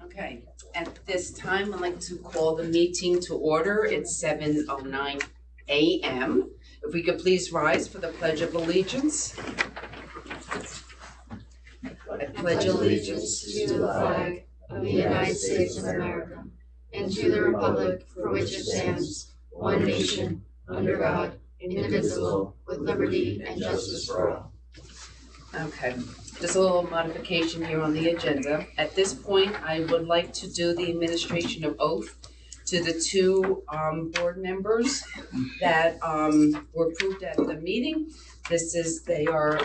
Okay, at this time, I'd like to call the meeting to order. It's 7:09 a.m. If we could please rise for the Pledge of Allegiance. I pledge allegiance to the flag of the United States of America and to the republic for which it stands, one nation, under God, indivisible, with liberty and justice for all. Okay, just a little modification here on the agenda. At this point, I would like to do the administration of oath to the two board members that were approved at the meeting. They are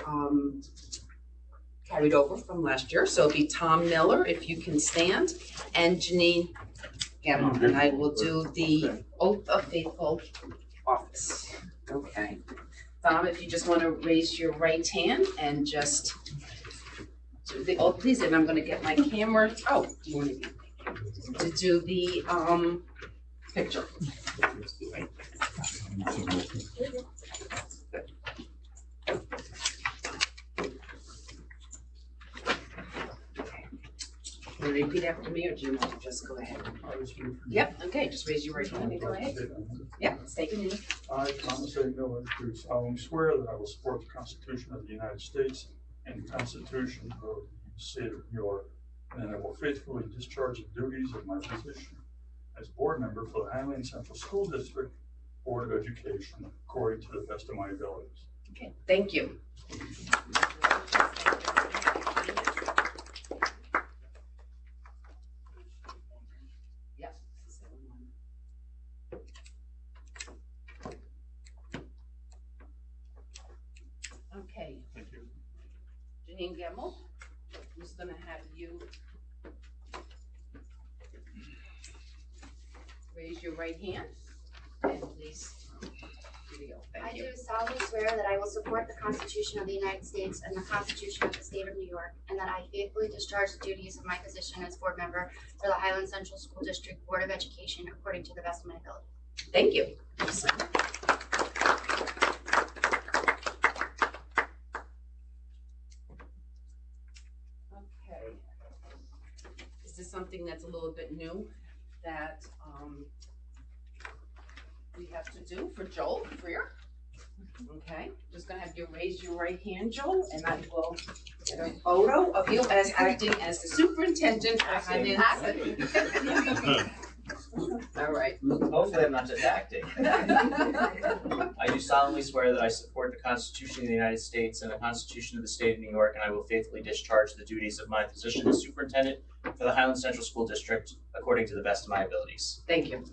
carried over from last year, so it'll be Tom Miller, if you can stand, and Janine Gamble, and I will do the oath of faithful office. Okay. Tom, if you just want to raise your right hand and just do the oath, please, and I'm going to get my camera. Oh, morning. To do the picture. Will you repeat after me, or do you want to just go ahead? Yep, okay, just raise your right hand and go ahead. Yep, state your name. I, Thomas A. Miller, do solemnly swear that I will support the Constitution of the United States and the Constitution of the State of New York, and that I will faithfully discharge the duties of my position as board member for the Highland Central School District Board of Education according to the best of my abilities. Okay, thank you. Okay. Thank you. Janine Gemmel, I'm just going to have you raise your right hand and please video. Thank you. I do solemnly swear that I will support the Constitution of the United States and the Constitution of the State of New York, and that I faithfully discharge the duties of my position as board member for the Highland Central School District Board of Education according to the best of my ability. Thank you. Okay. This is something that's a little bit new that we have to do for Joel Freer. Okay, just gonna have you raise your right hand, Joel, and I will get a photo of you as acting as the superintendent of Highland. All right. Hopefully I'm not just acting. I do solemnly swear that I support the Constitution of the United States and the Constitution of the State of New York, and I will faithfully discharge the duties of my position as superintendent for the Highland Central School District according to the best of my abilities. Thank you.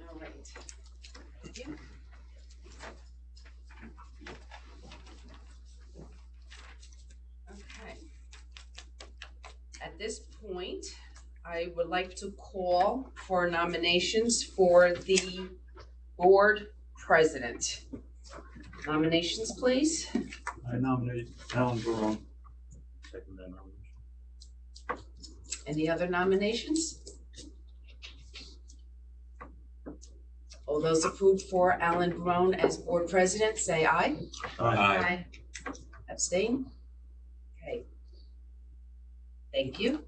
All right. Thank you. Okay. At this point, I would like to call for nominations for the board president. Nominations, please. I nominate Alan Barone. Second that nomination. Any other nominations? All those approved for Alan Barone as board president, say aye. Aye. Abstain? Okay. Thank you.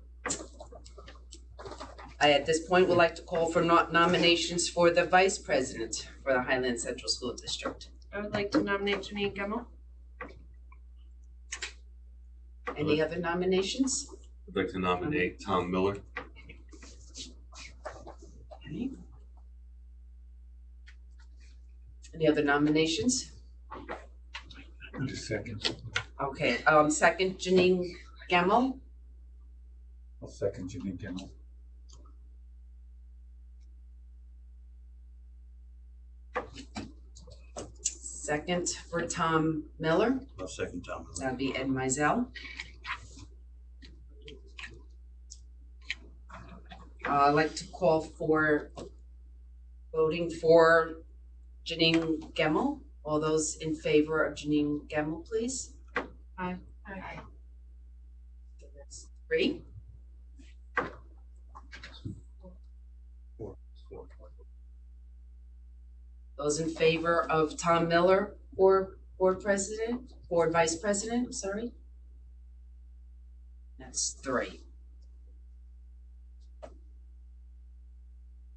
I, at this point, would like to call for nominations for the vice president for the Highland Central School District. I would like to nominate Janine Gemmel. Any other nominations? I'd like to nominate Tom Miller. Okay. Any other nominations? Just second. Okay, second, Janine Gemmel. I'll second Janine Gemmel. Second for Tom Miller. I'll second Tom Miller. That'd be Ed Mizell. I'd like to call for voting for Janine Gemmel. All those in favor of Janine Gemmel, please. Aye. Aye. That's 3. Those in favor of Tom Miller for board vice president, sorry? That's 3.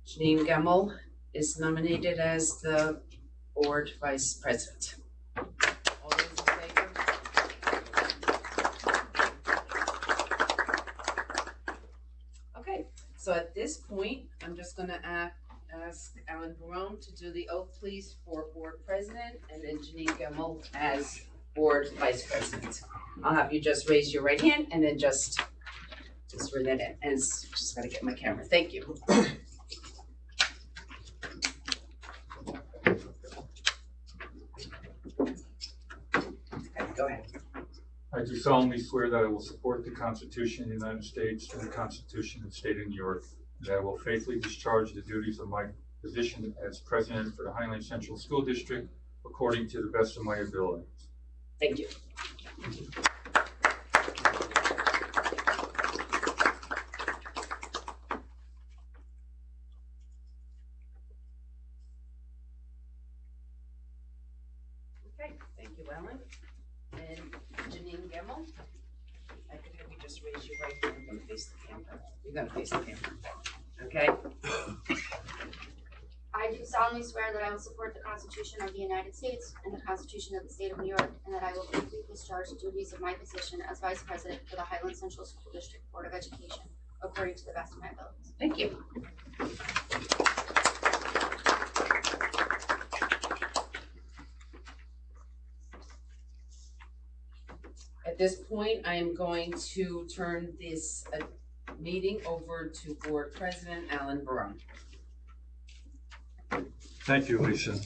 Janine Gemmel is nominated as the board vice president. All those in favor? Okay, so at this point, I'm just gonna ask Alan Barone to do the oath, please, for board president, and then Janine Gemmel as board vice president. I'll have you just raise your right hand and then just read that in. And it's just gotta get my camera. Thank you. Go ahead. I do solemnly swear that I will support the Constitution of the United States and the Constitution of the State of New York, and that I will faithfully discharge the duties of my position as president for the Highland Central School District according to the best of my ability. Thank you. Okay, thank you, Ellen. And Janine Gemmel, I could have you just raise your right hand and face the camera. You're gonna face the camera, okay? I do solemnly swear that I will support the Constitution of the United States and the Constitution of the State of New York, and that I will faithfully discharge the duties of my position as Vice President for the Highland Central School District Board of Education according to the best of my abilities. Thank you. At this point, I am going to turn this meeting over to Board President Alan Barone. Thank you, Lisa.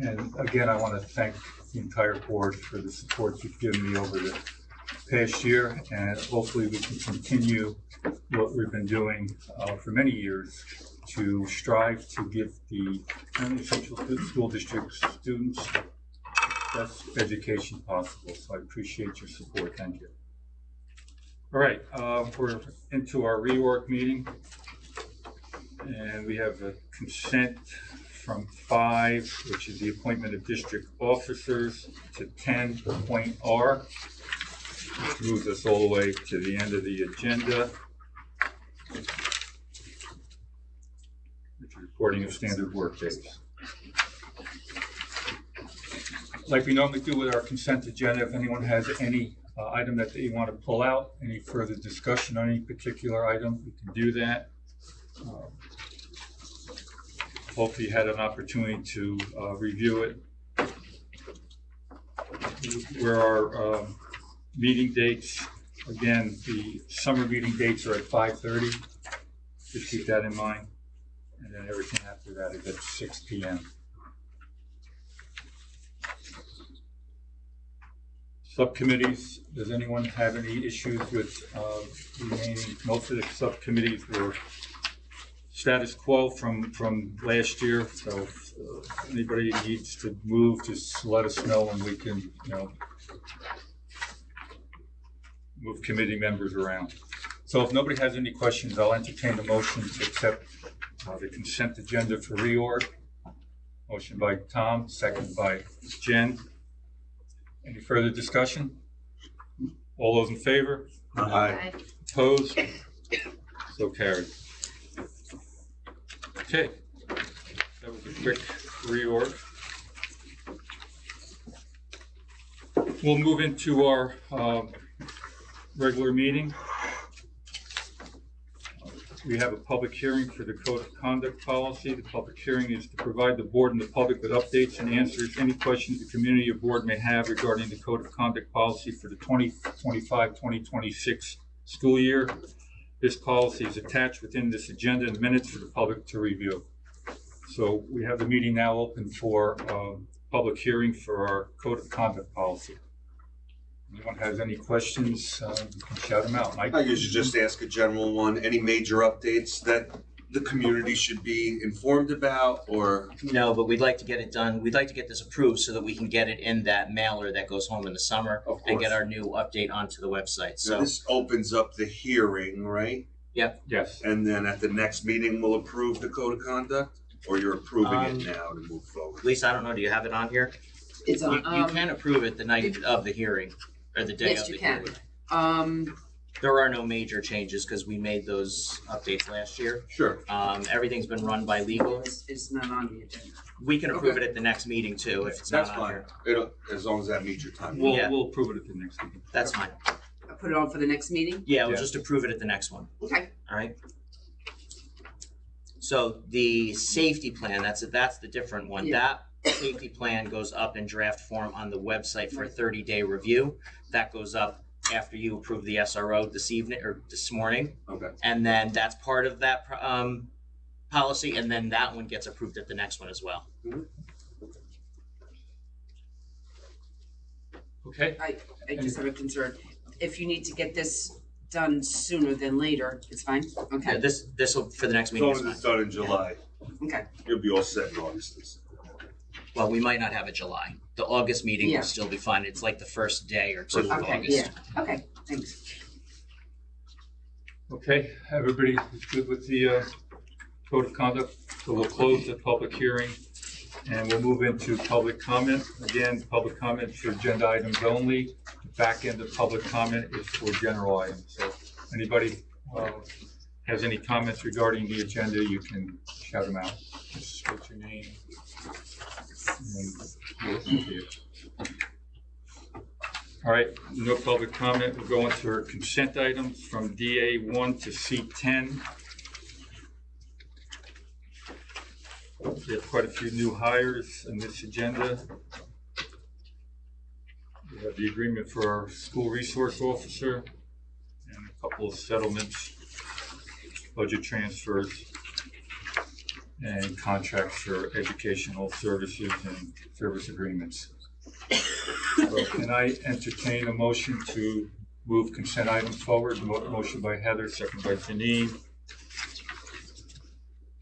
And again, I want to thank the entire board for the support you've given me over the past year, and hopefully we can continue what we've been doing for many years to strive to give the Highland Central School District students the best education possible. So I appreciate your support. Thank you. All right, we're into our reorg meeting, and we have a consent from 5, which is the appointment of district officers, to 10.R, which moves us all the way to the end of the agenda, which is reporting of standard work days. Like we normally do with our consent agenda, if anyone has any item that they want to pull out, any further discussion on any particular item, we can do that. Hopefully you had an opportunity to review it. Where our meeting dates, again, the summer meeting dates are at 5:30. Just keep that in mind. And then everything after that is at 6 p.m. Subcommittees, does anyone have any issues with remaining? Most of the subcommittees were status quo from last year, so if anybody needs to move, just let us know and we can, move committee members around. So if nobody has any questions, I'll entertain a motion to accept the consent agenda for reorg. Motion by Tom, second by Jen. Any further discussion? All those in favor? Aye. Opposed? So carried. Okay, that was a quick reorg. We'll move into our regular meeting. We have a public hearing for the Code of Conduct policy. The public hearing is to provide the board and the public with updates and answers any questions the community or board may have regarding the Code of Conduct policy for the 2025-2026 school year. This policy is attached within this agenda and minutes for the public to review. So we have the meeting now open for public hearing for our Code of Conduct policy. Anyone has any questions, you can shout them out. Mike? I usually just ask a general one. Any major updates that the community should be informed about, or? No, but we'd like to get it done. We'd like to get this approved so that we can get it in that mailer that goes home in the summer and get our new update onto the website. So So, this opens up the hearing, right? Yes. And then at the next meeting, we'll approve the Code of Conduct? or you're approving Um, it now to move forward? Lisa, I don't know, do you have it on here? It's You, on, you can approve it the night of the hearing, or the day yes, of the you can. hearing. There are no major changes because we made those updates last year. Sure. Everything's been run by legal. It's not on the agenda. We can approve Okay. it at the next meeting too, if it's not That's on fine. here. It'll, as long as that meets your time. We'll, Yeah. we'll approve it at the next meeting. That's fine. I'll put it on for the next meeting? Yeah, we'll Yeah. just approve it at the next one, Okay. alright? So the safety plan, that's the different one. Yeah. That safety plan goes up in draft form on the website for a 30-day review. That goes up after you approve the SRO this evening, or this morning. Okay. And then that's part of that policy, and then that one gets approved at the next one as well. Okay. I just have a concern. If you need to get this done sooner than later, it's fine? Yeah, Okay, this will, for the next As meeting long is as fine. it's done in July, okay. you'll be all set in August. Well, we might not have a July. The August meeting Yeah. will still be fine. It's like the first day or two of Okay, August. yeah, okay, thanks. Okay, everybody is good with the code of conduct? So we'll close the public hearing and we'll move into public comment. Again, public comment for agenda items only. The back end of public comment is for general items. So anybody has any comments regarding the agenda, you can shout them out. Just state your name. And then we'll listen to you. All right, no public comment. We'll go into our consent items from DA1 to C10. We have quite a few new hires in this agenda. We have the agreement for our school resource officer and a couple of settlements, budget transfers, and contracts for educational services and service agreements. So can I entertain a motion to move consent items forward? Motion by Heather, second by Janine.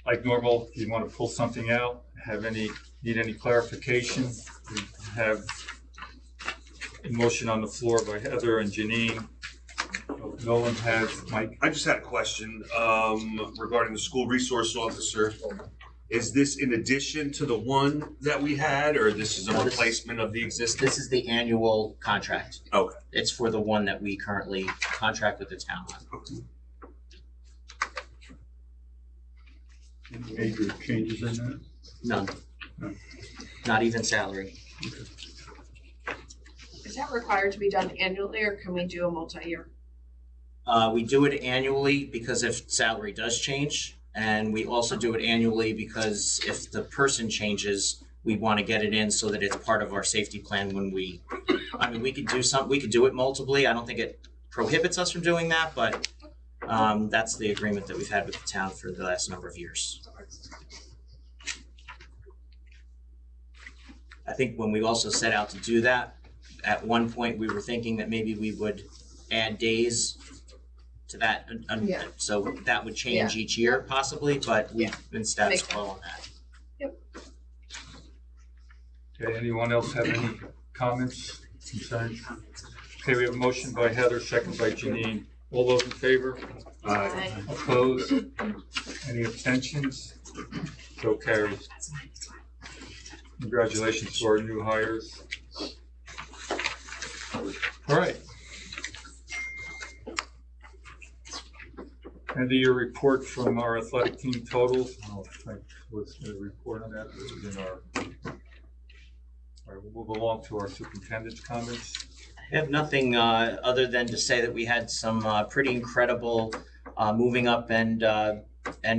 Like normal, if you want to pull something out, need any clarification, we have a motion on the floor by Heather and Janine. If no one has, Mike? I just had a question regarding the school resource officer. Is this in addition to the one that we had, or this is a replacement of the existing? This is the annual contract. Okay. It's for the one that we currently contract with the town on. Any major changes in that? None. No. Not even salary. Is that required to be done annually or can we do a multi-year? We do it annually because if salary does change, and we also do it annually because if the person changes, we want to get it in so that it's part of our safety plan when we could do it multiply. I don't think it prohibits us from doing that, but that's the agreement that we've had with the town for the last number of years. I think when we also set out to do that, at one point we were thinking that maybe we would add days to that, Yeah. so that would change each year possibly, but we've been status Makes quo on that. Okay, anyone else have any comments, concerns? Okay, we have a motion by Heather, second by Janine. All those in favor? Aye. Opposed? Any abstentions? So carried. Congratulations to our new hires. All right. End of your report from our athletic team totals. Oh, what's the report on that? This is in our. All right, we'll move along to our superintendent's comments. I have nothing other than to say that we had some pretty incredible moving up and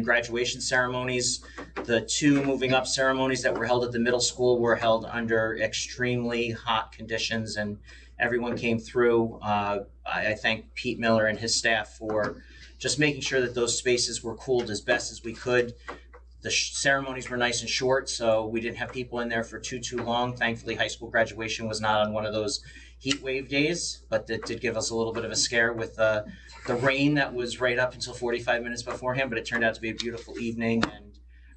graduation ceremonies. The two moving up ceremonies that were held at the middle school were held under extremely hot conditions, and everyone came through. I thank Pete Miller and his staff for just making sure that those spaces were cooled as best as we could. The ceremonies were nice and short, so we didn't have people in there for too long. Thankfully, high school graduation was not on one of those heat wave days, but that did give us a little bit of a scare with the rain that was right up until 45 minutes beforehand, but it turned out to be a beautiful evening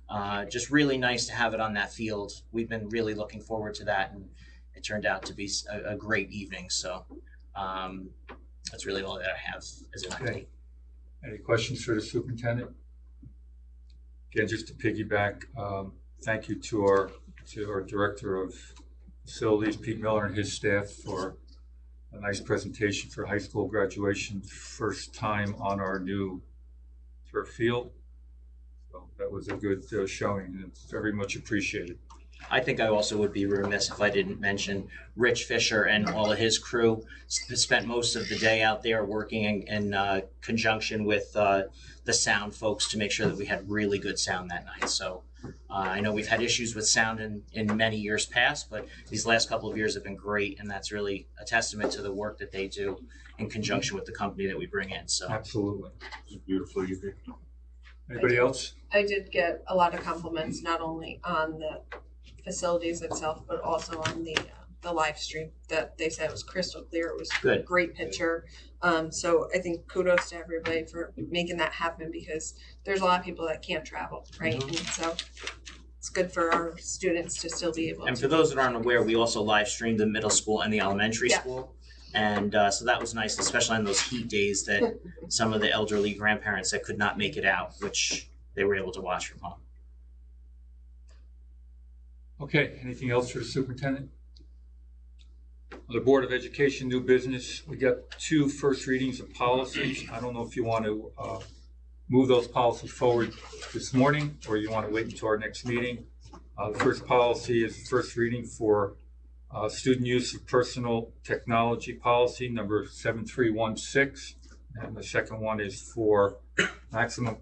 and just really nice to have it on that field. We've been really looking forward to that, and it turned out to be a great evening. So that's really all that I have as an update. Any questions for the superintendent? Again, just to piggyback, thank you to our Director of Facilities, Pete Miller, and his staff for a nice presentation for high school graduation, first time on our new turf field. So that was a good showing, and it's very much appreciated. I think I also would be remiss if I didn't mention Rich Fisher and all of his crew spent most of the day out there working in conjunction with the sound folks to make sure that we had really good sound that night. So I know we've had issues with sound in many years past, but these last couple of years have been great, and that's really a testament to the work that they do in conjunction with the company that we bring in. So absolutely. Beautiful evening. Anybody else? I did get a lot of compliments, not only on the facilities itself, but also on the live stream, that they said it was crystal clear. It was good. A great picture. So I think kudos to everybody for making that happen, because there's a lot of people that can't travel, right? Mm-hmm. And so it's good for our students to still be able And to. for those that aren't aware, we also live streamed the middle school and the elementary Yeah. school. And so that was nice, especially on those heat days that some of the elderly grandparents that could not make it out, which they were able to watch from home. Okay, anything else for the superintendent? The Board of Education, new business. We got 2 first readings of policies. I don't know if you want to move those policies forward this morning, or you want to wait until our next meeting. The first policy is first reading for student use of personal technology policy number 7316. And the second one is for maximum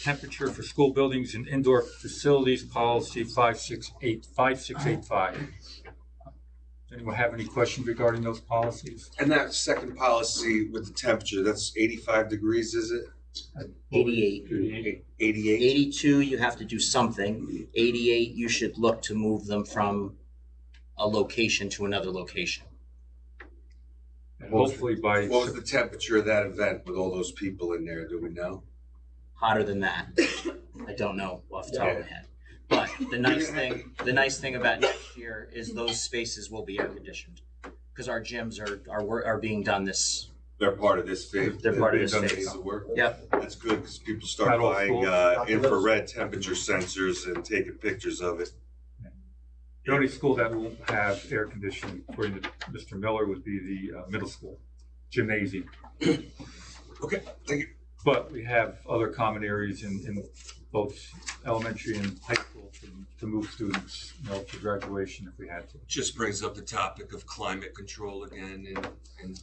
temperature for school buildings and indoor facilities policy 5685. Does anyone have any questions regarding those policies? And that second policy with the temperature, that's 85 degrees, is it? 88. 88? 82, you have to do something. 88, you should look to move them from a location to another location. And hopefully by What was the temperature of that event with all those people in there? Do we know? Hotter than that. I don't know off the top of my head. But the nice thing about next year is those spaces will be air conditioned, because our gyms are being done this. They're part of this phase. They're part of this They've done phase. piece of work. Yep. That's good, because people start Not all buying schools. infrared temperature sensors and taking pictures of it. the only school that won't have air conditioning, according to Mr. Miller, would be the middle school gymnasium. Okay, thank you. But we have other common areas in both elementary and high school to move students, to graduation if we had to. Just brings up the topic of climate control again in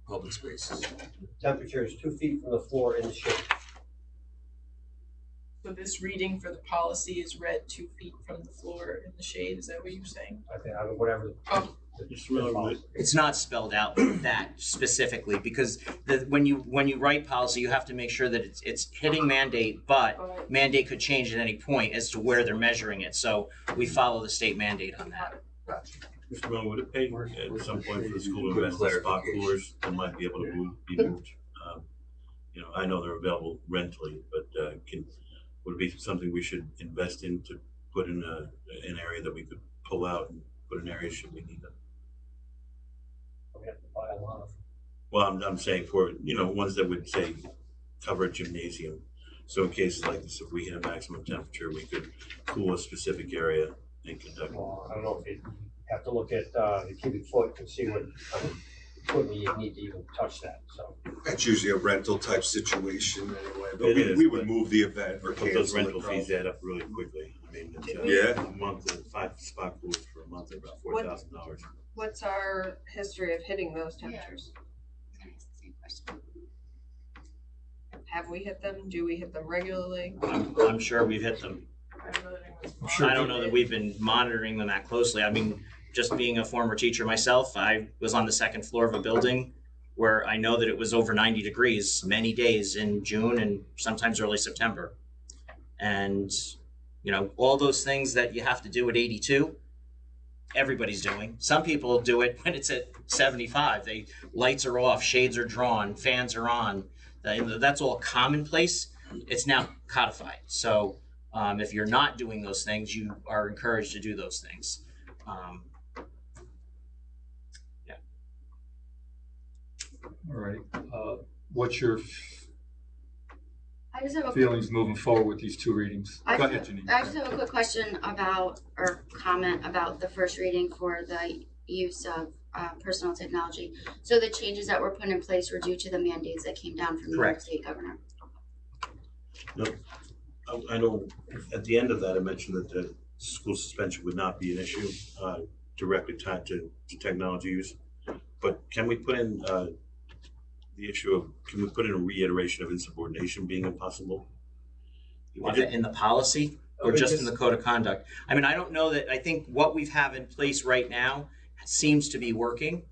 public spaces. Temperature is 2 feet from the floor in the shade. So this reading for the policy is read 2 feet from the floor in the shade, is that what you're saying? I think, whatever. Oh. It's not spelled out that specifically, because when you write policy, you have to make sure that it's hitting mandate, but mandate could change at any point as to where they're measuring it. So we follow the state mandate on that. Mr. Miller, would it pay at some point for the school to invest in spot coolers that might be able to be moved? I know they're available rentally, but would it be something we should invest in to put in an area that we could pull out and put in areas should we need them? We have to buy a lot of. Well, I'm saying for, ones that would say cover a gymnasium. So in cases like this, if we hit a maximum temperature, we could cool a specific area and conduct. Well, I don't know if you have to look at the cubic foot to see what equipment you need to even touch that, so. That's usually a rental type situation anyway, but It is, we would but- move the event or But those cancel rental it. fees add up really quickly. I mean, it's, Yeah. a month, 5 spot coolers for a month are about $4,000. What's our history of hitting those temperatures? Have we hit them? Do we hit them regularly? I'm sure we've hit them. I don't know that we've been monitoring them that closely. I mean, just being a former teacher myself, I was on the second floor of a building where I know that it was over 90 degrees many days in June and sometimes early September. And, all those things that you have to do at 82, everybody's doing. Some people do it when it's at 75. Lights are off, shades are drawn, fans are on. That's all commonplace. It's now codified. So if you're not doing those things, you are encouraged to do those things. All right. What's your? I I just have a feelings moving forward with these two readings. I Go just- ahead, Janine. I just have a quick question about, or comment about the first reading for the use of personal technology. So the changes that were put in place were due to the mandates that came down from the New York Correct. State governor. I know at the end of that, I mentioned that the school suspension would not be an issue, directly tied to technology use. But can we put in, the issue of, can we put in a reiteration of insubordination being impossible? In the policy or just in the code of conduct? I mean, I don't know that, I think what we have in place right now seems to be working.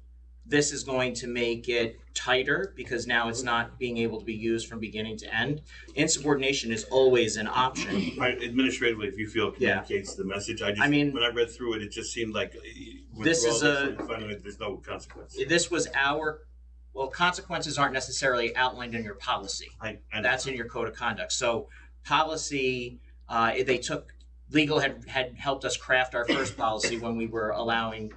This is going to make it tighter because now it's not being able to be used from beginning to end. Insubordination is always an option. Administratively, if you feel it communicates the message, I mean, when I read through it, it just seemed like this is there's no consequence. This was consequences aren't necessarily outlined in your policy. That's in your code of conduct. So policy, legal had helped us craft our first policy when we were allowing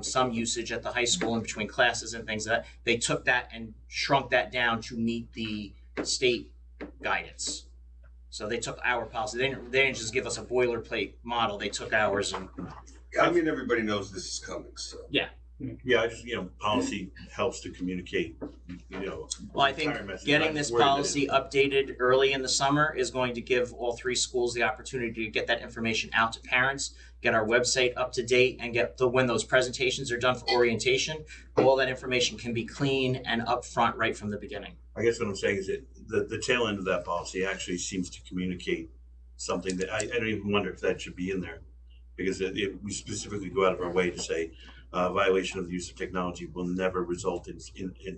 some usage at the high school in between classes and things like that. They took that and shrunk that down to meet the state guidance. So they took our policy. They didn't just give us a boilerplate model. They took ours and. I mean, everybody knows this is coming, so. Yeah. Yeah, I just, policy helps to communicate, Well, I think getting this policy updated early in the summer is going to give all three schools the opportunity to get that information out to parents, get our website up to date, and when those presentations are done for orientation, all that information can be clean and upfront right from the beginning. I guess what I'm saying is that the tail end of that policy actually seems to communicate something that I don't even wonder if that should be in there, because we specifically go out of our way to say, violation of the use of technology will never result in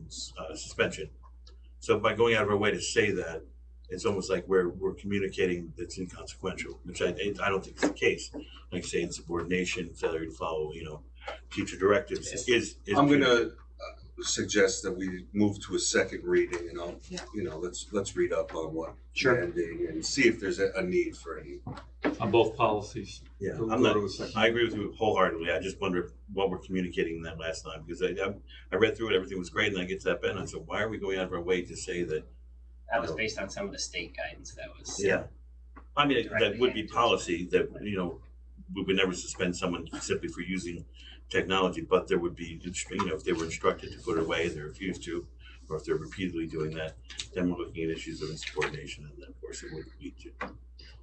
suspension. So by going out of our way to say that, it's almost like we're communicating that's inconsequential, which I don't think is the case. Like say insubordination, failure to follow, teacher directives is. I'm gonna suggest that we move to a second reading, and let's read up on what mandating and see if there's a need for any. On both policies. Yeah, I agree with you wholeheartedly. I just wonder what we're communicating in that last time, because I read through it, everything was great, and I get to that bit, and I said, why are we going out of our way to say that? That was based on some of the state guidance that was. Yeah. I mean, that would be policy that, we would never suspend someone simply for using technology, but there would be, if they were instructed to put it away and they refused to, or if they're repeatedly doing that, then we're looking at issues of insubordination, and then of course it would lead to.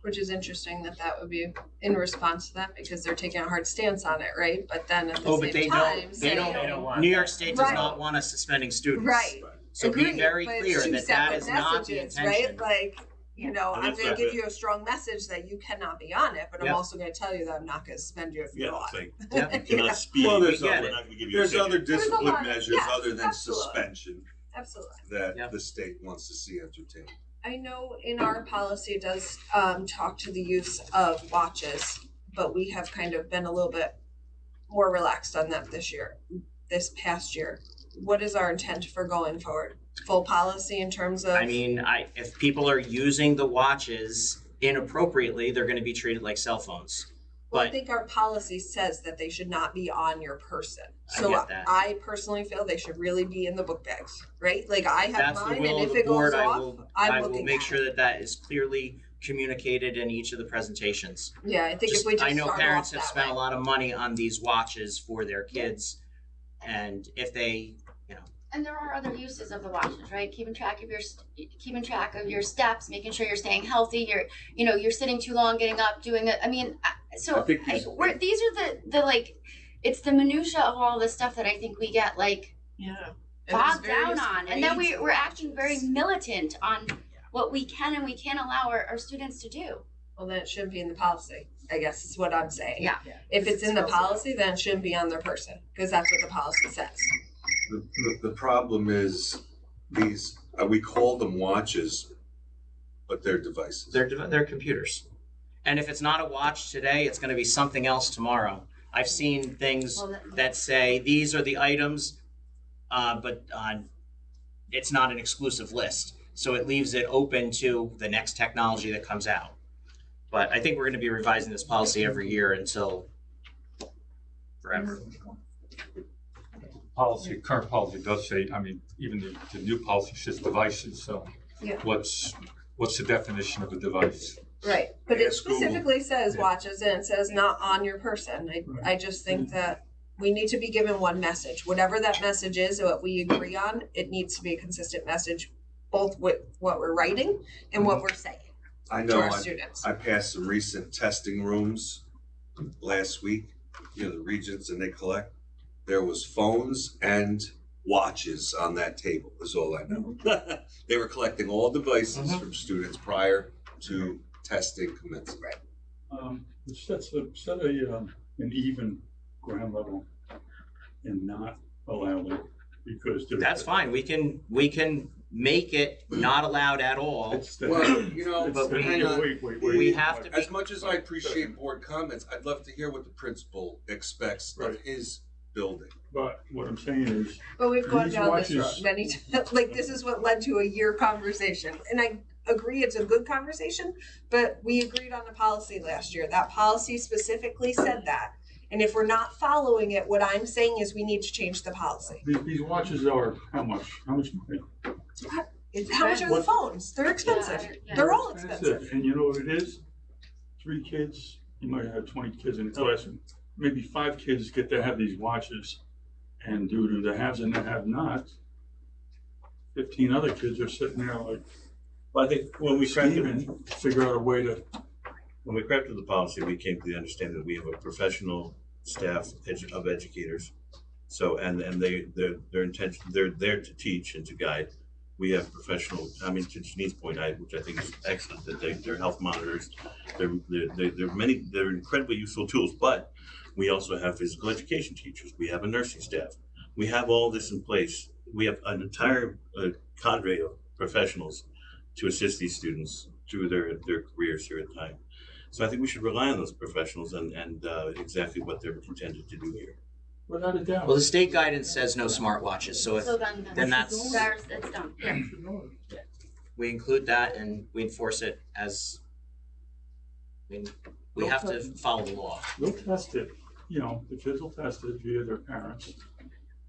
Which is interesting that would be in response to that because they're taking a hard stance on it, right? But then at the same time, they don't. New York State does not want us suspending students. Right. So be very clear that is not the intention. Right? Like, I'm going to give you a strong message that you cannot be on it, but I'm also going to tell you that I'm not going to suspend you if you're on. You cannot speak. Well, we're not going to give you there's other discipline measures other than absolutely. suspension Absolutely. that the state wants to see entertained. I know in our policy it does talk to the use of watches, but we have kind of been a little bit more relaxed on that this past year. What is our intent for going forward? Full policy in terms of? I mean, if people are using the watches inappropriately, they're going to be treated like cell phones. Well, I think our policy says that they should not be on your person. So I personally feel they should really be in the book bags, right? Like I have mine, and if it goes off, I'm looking at it. I will make sure that is clearly communicated in each of the presentations. Yeah, I think if we just I know parents have spent a lot of money on these watches for their kids, and if they, And there are other uses of the watches, right? Keeping track of your steps, making sure you're staying healthy. You're sitting too long, getting up, doing it. I mean, these are the it's the minutia of all this stuff that I think we get bogged down on, and then we're acting very militant on what we can and we can't allow our students to do. Well, then it shouldn't be in the policy, I guess is what I'm saying. Yeah. If it's in the policy, then it shouldn't be on their person because that's what the policy says. The problem is we call them watches, but they're devices. They're computers. And if it's not a watch today, it's going to be something else tomorrow. I've seen things that say these are the items, but it's not an exclusive list. So it leaves it open to the next technology that comes out. But I think we're going to be revising this policy every year until forever. Current policy does say, I mean, even the new policy says devices, so what's what's the definition of a device? Right, but it Ask Google. specifically says Yeah. watches and it says not on your person. I just think that we need to be given one message. Whatever that message is, what we agree on, it needs to be a consistent message, both with what we're writing and what we're saying I to know, our students. I passed some recent testing rooms last week, you know, the regents, and they collect. There was phones and watches on that table, is all I know. They were collecting all devices from students prior to testing commencement. Set an even ground level and not allow it because That's fine, we can make it not allowed at all. Well, you know, But we- hang on. We have to be, As much as I appreciate board comments, I'd love to hear what the principal expects of Right. his building. But what I'm saying is, But we've gone These down this road watches- many times. Like, this is what led to a year conversation. And I agree it's a good conversation, but we agreed on the policy last year. That policy specifically said that. And if we're not following it, what I'm saying is we need to change the policy. these watches are how much? How much money? How much are the What- phones? They're expensive. Yeah. They're all expensive. And you know what it is? 3 kids, you might have 20 kids in the classroom. Maybe 5 kids get to have these watches. And due to the haves and the have-nots, 15 other kids are sitting there like Well, I think when we crafted, scheming to figure out a way to. when we crafted the policy, we came to the understanding that we have a professional staff of educators. So, and their intention, they're there to teach and to guide. We have professional, I mean, to Janine's point, which I think is excellent, that they're health monitors. They're incredibly useful tools, but we also have physical education teachers. We have a nursing staff. We have all this in place. We have an entire cadre of professionals to assist these students through their careers here at Time. So I think we should rely on those professionals and exactly what they're intended to do here. Without a doubt. well, the state guidance says no smartwatches, so if So then that's, it's done. Here. we include that and we enforce it as, I mean, we have to follow the law. They'll test it, you know, the kids will test it via their parents.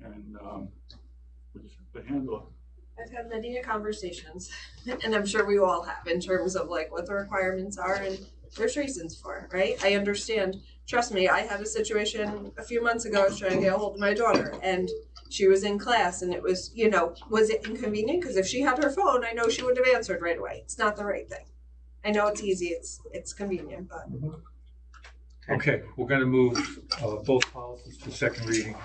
And we just have to handle it. I've had many conversations, and I'm sure we all have, in terms of like what the requirements are, and there's reasons for it, right? I understand. Trust me, I had a situation a few months ago. I was trying to get a hold of my daughter, and she was in class, and it was, you know, was it inconvenient? Because if she had her phone, I know she would have answered right away. It's not the right thing. I know it's easy, it's convenient, but. Okay, we're gonna move both policies to second reading.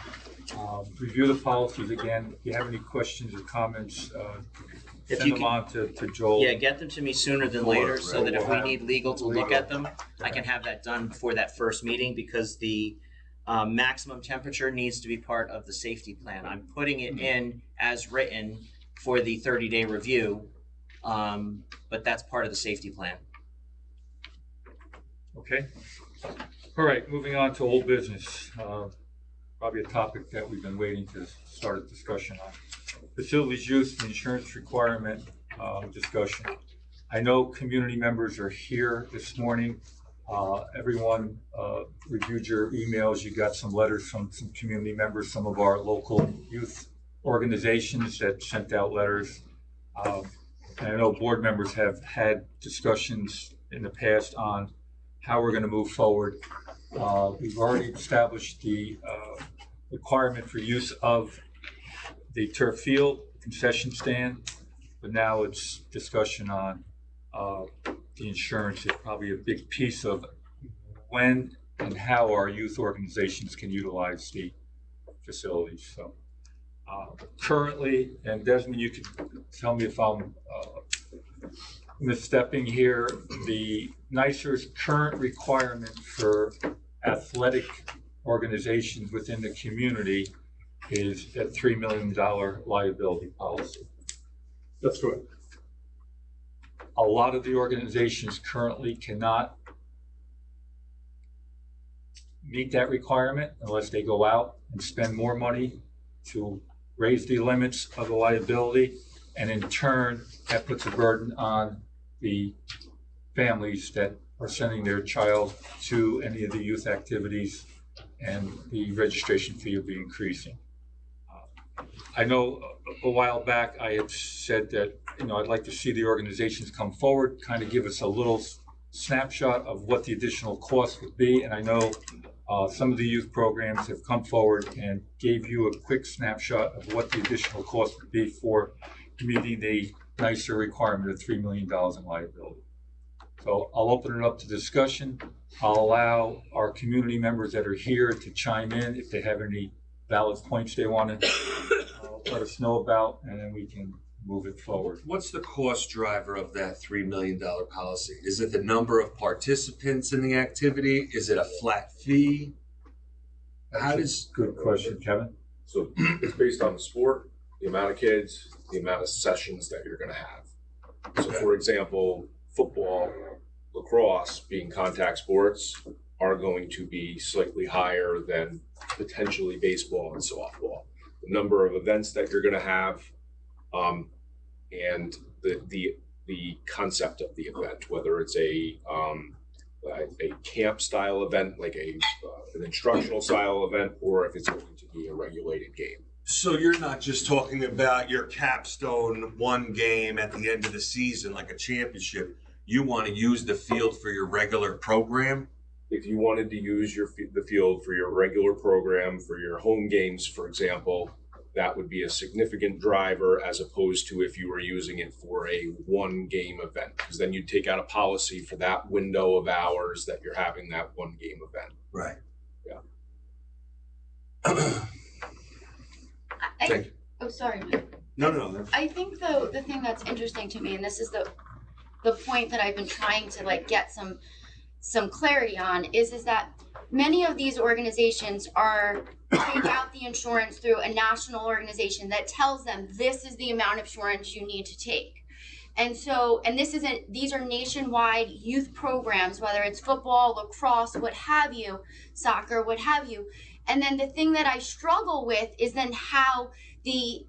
Review the policies again. If you have any questions or comments, If send you them can- on to Joel. Yeah, get them to me sooner than later, so that if we need legal to look at them, I can have that done before that first meeting, because the maximum temperature needs to be part of the safety plan. I'm putting it in as written for the 30-day review, but that's part of the safety plan. Okay. All right, moving on to old business. Probably a topic that we've been waiting to start a discussion on. Facilities use and insurance requirement discussion. I know community members are here this morning. Everyone reviewed your emails. You got some letters from some community members, some of our local youth organizations that sent out letters. And I know board members have had discussions in the past on how we're going to move forward. We've already established the requirement for use of the turf field concession stand, but now it's discussion on the insurance is probably a big piece of when and how our youth organizations can utilize the facilities. So currently, and Desmond, you can tell me if I'm misstepping here, the NYSER's current requirement for athletic organizations within the community is that $3 million liability policy. That's correct. A lot of the organizations currently cannot meet that requirement unless they go out and spend more money to raise the limits of the liability. And in turn, that puts a burden on the families that are sending their child to any of the youth activities, and the registration fee will be increasing. I know a while back I had said that I'd like to see the organizations come forward, kind of give us a little snapshot of what the additional cost would be. And I know some of the youth programs have come forward and gave you a quick snapshot of what the additional cost would be for meeting the nicer requirement of $3 million in liability. So I'll open it up to discussion. I'll allow our community members that are here to chime in if they have any valid points they want to let us know about, and then we can move it forward. What's the cost driver of that $3 million policy? Is it the number of participants in the activity? Is it a flat fee? Good question, Kevin. So it's based on the sport, the amount of kids, the amount of sessions that you're going to have. So for example, football, lacrosse being contact sports are going to be slightly higher than potentially baseball and softball. The number of events that you're going to have, and the concept of the event, whether it's a camp style event, like an instructional style event, or if it's going to be a regulated game. So you're not just talking about your capstone one game at the end of the season, like a championship. You want to use the field for your regular program? If you wanted to use the field for your regular program, for your home games, for example, that would be a significant driver as opposed to if you were using it for a one game event, because then you'd take out a policy for that window of hours that you're having that one game event. Right. Yeah. Thank you. Oh, sorry. No. I think the thing that's interesting to me, and this is the point that I've been trying to like get some clarity on, is that many of these organizations take out the insurance through a national organization that tells them this is the amount of insurance you need to take. And so, and these are nationwide youth programs, whether it's football, lacrosse, what have you, soccer, what have you. And then the thing that I struggle with is then how the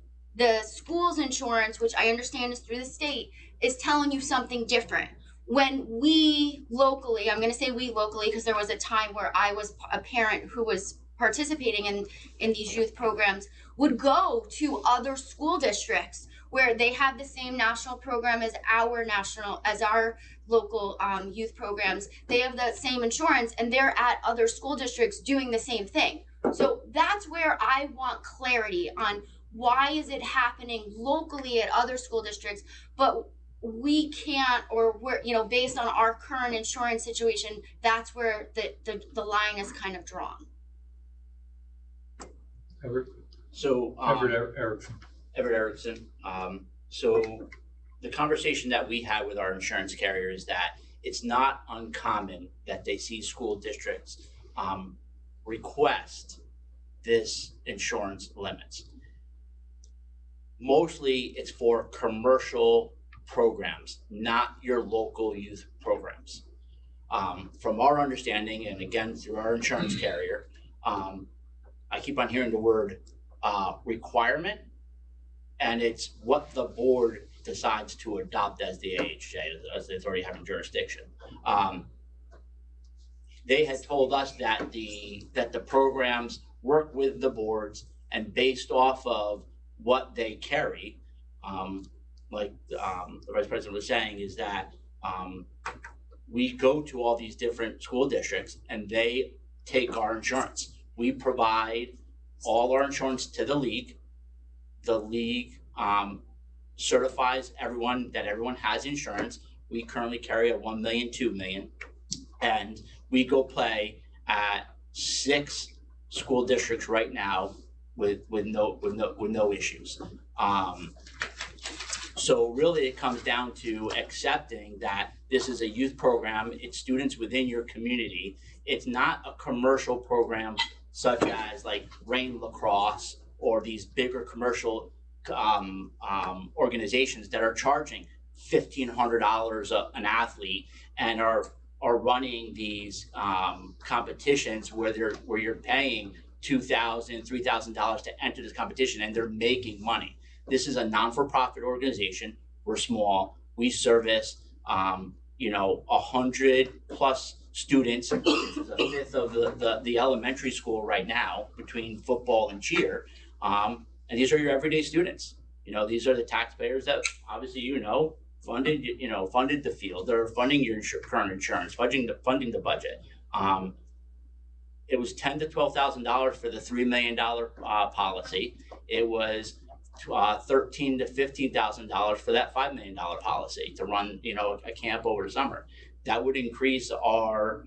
school's insurance, which I understand is through the state, is telling you something different. When we locally, I'm going to say we locally, because there was a time where I was a parent who was participating in these youth programs, would go to other school districts where they have the same national program as our local youth programs. They have the same insurance, and they're at other school districts doing the same thing. So that's where I want clarity on why is it happening locally at other school districts, but we can't, or we're, based on our current insurance situation, that's where the line is kind of drawn. Everett? So, Everett Erickson. Everett Erickson. So the conversation that we had with our insurance carrier is that it's not uncommon that they see school districts request this insurance limits. Mostly it's for commercial programs, not your local youth programs. From our understanding, and again through our insurance carrier, I keep on hearing the word requirement, and it's what the board decides to adopt as the AHJ, as the authority having jurisdiction. They had told us that the programs work with the boards, and based off of what they carry, like the Vice President was saying, is that we go to all these different school districts and they take our insurance. We provide all our insurance to the league. The league certifies everyone that everyone has insurance. We currently carry a 1 million, 2 million, and we go play at 6 school districts right now with no issues. So really it comes down to accepting that this is a youth program, it's students within your community. It's not a commercial program such as like Rain Lacrosse or these bigger commercial organizations that are charging $1,500 an athlete and are running these competitions where you're paying $2,000, $3,000 to enter this competition, and they're making money. This is a non-for-profit organization. We're small. We service 100 plus students, which is a fifth of the elementary school right now between football and cheer. And these are your everyday students. You know, these are the taxpayers that obviously, funded the field. They're funding your current insurance, funding the budget. It was $10,000 to $12,000 for the $3 million policy. It was $13,000 to $15,000 for that $5 million policy to run, a camp over the summer. That would increase our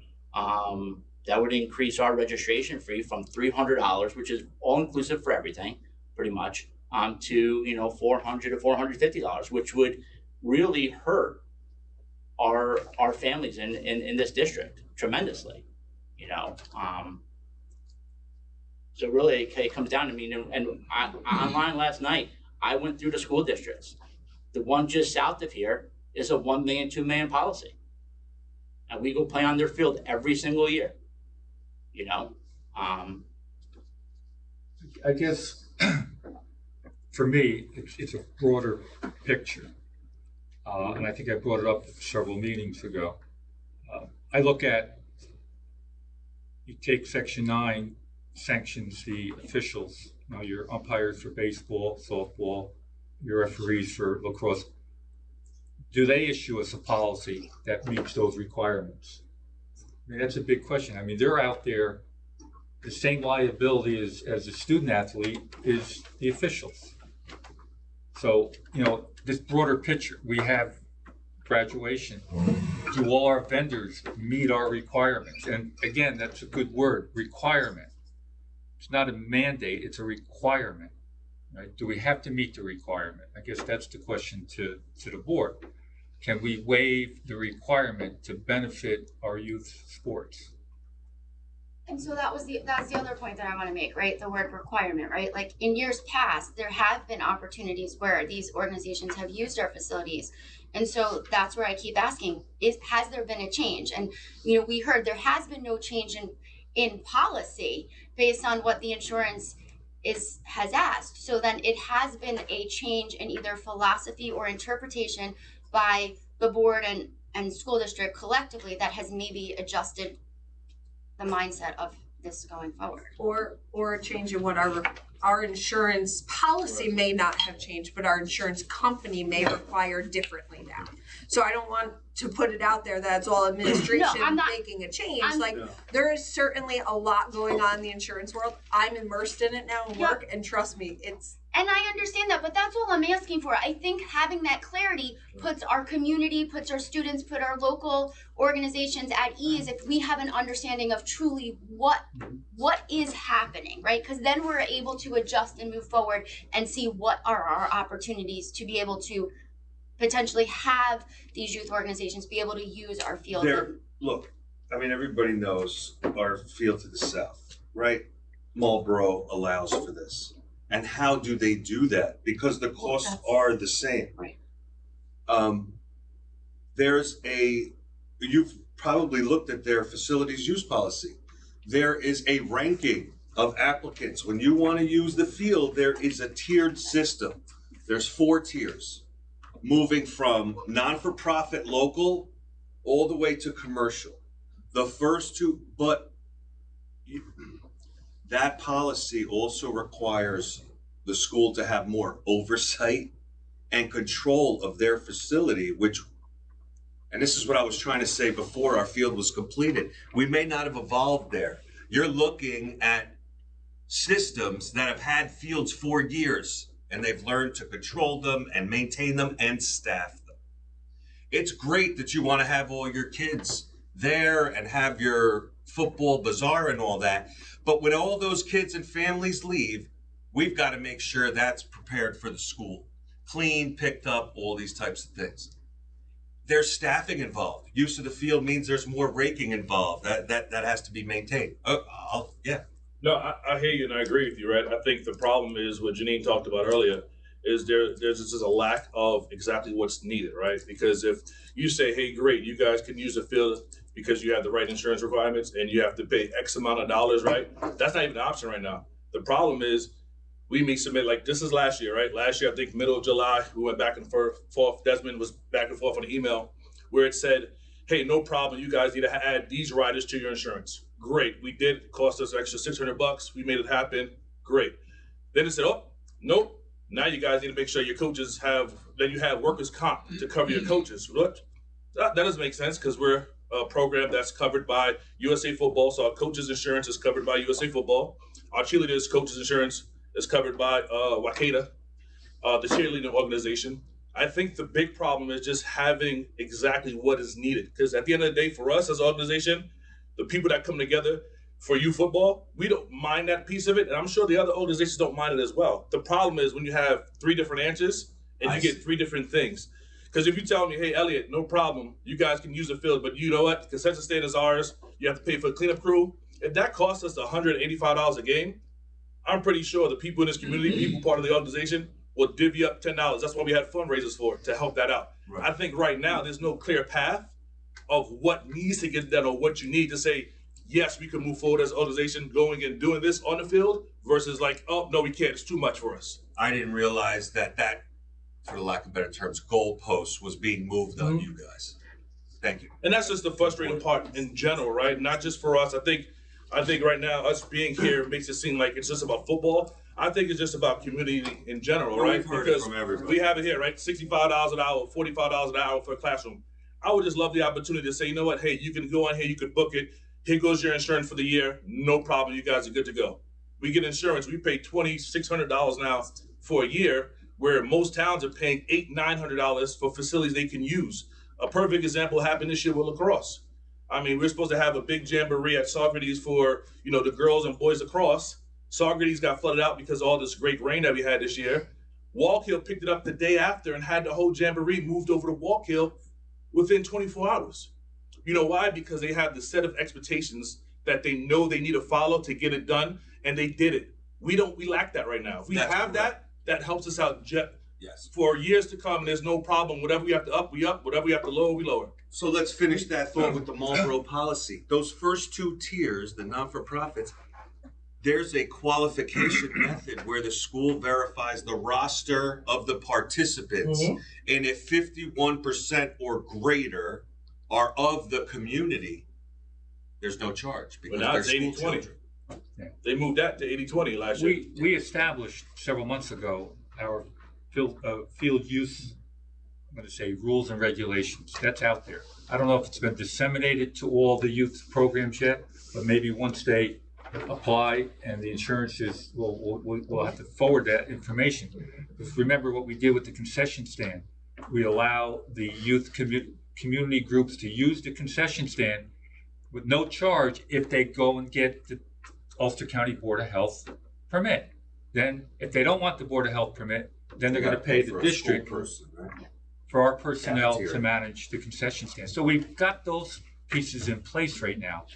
registration fee from $300, which is all inclusive for everything, pretty much, to $400 to $450, which would really hurt our families in this district tremendously. So really it comes down to and online last night, I went through the school districts. The one just south of here is a $1 million, $2 million policy. And we go play on their field every single year, I guess for me, it's a broader picture. And I think I brought it up several meetings ago. I look at, you take Section 9, sanctions the officials, your umpires for baseball, softball, your referees for lacrosse. Do they issue us a policy that meets those requirements? I mean, that's a big question. I mean, they're out there, the same liability as a student athlete is the officials. So, this broader picture, we have graduation. Do all our vendors meet our requirements? And again, that's a good word, requirement. It's not a mandate, it's a requirement, right? Do we have to meet the requirement? I guess that's the question to the board. Can we waive the requirement to benefit our youth sports? And so that's the other point that I want to make, right? The word requirement, right? Like in years past, there have been opportunities where these organizations have used our facilities. And so that's where I keep asking, has there been a change? And, we heard there has been no change in policy based on what the insurance has asked. So then it has been a change in either philosophy or interpretation by the board and school district collectively that has maybe adjusted the mindset of this going forward. Or a change in what our insurance policy may not have changed, but our insurance company may require differently now. So I don't want to put it out there that it's all administration making a change. There is certainly a lot going on in the insurance world. I'm immersed in it now in work, and trust me, and I understand that, but that's all I'm asking for. I think having that clarity puts our community, puts our students, put our local organizations at ease if we have an understanding of truly what is happening, right? Because then we're able to adjust and move forward and see what are our opportunities to be able to potentially have these youth organizations be able to use our field. Look, I mean, everybody knows our field to the south, right? Marlboro allows for this. And how do they do that? Because the costs are the same. Right. You've probably looked at their facilities use policy. There is a ranking of applicants. When you want to use the field, there is a tiered system. There's 4 tiers, moving from non-for-profit local all the way to commercial. The first 2, but that policy also requires the school to have more oversight and control of their facility, and this is what I was trying to say before our field was completed. We may not have evolved there. You're looking at systems that have had fields for years, and they've learned to control them and maintain them and staff them. It's great that you want to have all your kids there and have your football bazaar and all that. But when all those kids and families leave, we've got to make sure that's prepared for the school. Clean, picked up, all these types of things. There's staffing involved. Use of the field means there's more raking involved. That has to be maintained. No, I hear you and I agree with you, right? I think the problem is what Janine talked about earlier, is there's just a lack of exactly what's needed, right? Because if you say, hey, great, you guys can use the field because you have the right insurance requirements and you have to pay X amount of dollars, right? That's not even an option right now. The problem is we may submit, like this is last year, right? Last year, I think middle of July, we went back and forth. Desmond was back and forth on the email where it said, hey, no problem. You guys need to add these riders to your insurance. Great. We did. It cost us an extra $600. We made it happen. Great. Then it said, oh, nope. Now you guys need to make sure your coaches have workers' comp to cover your coaches. What? That doesn't make sense because we're a program that's covered by USA Football, so our coaches' insurance is covered by USA Football. Our cheerleaders' coaches' insurance is covered by Wakeda, the cheerleading organization. I think the big problem is just having exactly what is needed. Because at the end of the day, for us as an organization, the people that come together for youth football, we don't mind that piece of it. And I'm sure the other organizations don't mind it as well. The problem is when you have 3 different answers and you get 3 different things. Because if you tell me, hey, Elliot, no problem, you guys can use the field, but you know what? The concession stand is ours. You have to pay for the cleanup crew. If that costs us $185 a game, I'm pretty sure the people in this community, people part of the organization, will divvy up $10. That's what we had fundraisers for, to help that out. Right. I think right now there's no clear path of what needs to get done or what you need to say, yes, we can move forward as an organization going and doing this on the field versus like, oh, no, we can't. It's too much for us. I didn't realize that, for the lack of better terms, goalpost was being moved on you guys. Thank you. And that's just the frustrating part in general, right? Not just for us. I think right now us being here makes it seem like it's just about football. I think it's just about community in general, right? We've heard because it from everybody. We have it here, right? $65 an hour, $45 an hour for a classroom. I would just love the opportunity to say, you know what? Hey, you can go on here, you can book it. Here goes your insurance for the year. No problem. You guys are good to go. We get insurance. We pay $2,600 now for a year, where most towns are paying $800, $900 for facilities they can use. A perfect example happened this year with lacrosse. I mean, we're supposed to have a big jamboree at Saugerties for, the girls and boys lacrosse. Saugerties got flooded out because of all this great rain that we had this year. Wallkill picked it up the day after and had the whole jamboree moved over to Wallkill within 24 hours. You know why? Because they have the set of expectations that they know they need to follow to get it done, and they did it. We lack that right now. If we have that helps us out for years to come. There's no problem. Whatever we have to up, we up. Whatever we have to lower, we lower. So let's finish that thought with the Marlboro policy. Those first 2 tiers, the non-for-profits, there's a qualification method where the school verifies the roster of the participants. Mm-hmm. And if 51% or greater are of the community, there's no charge because now they're it's school 80-20. children. Yeah. They moved that to 80-20 last year. We established several months ago our field use, I'm going to say, rules and regulations. That's out there. I don't know if it's been disseminated to all the youth programs yet, but maybe once they apply and the insurances, we'll have to forward that information. Because remember what we did with the concession stand. We allow the youth community groups to use the concession stand with no charge if they go and get the Ulster County Board of Health permit. Then if they don't want the Board of Health permit, then they're going to pay the district for our personnel to manage the concession stand. So we've got those pieces in place right now.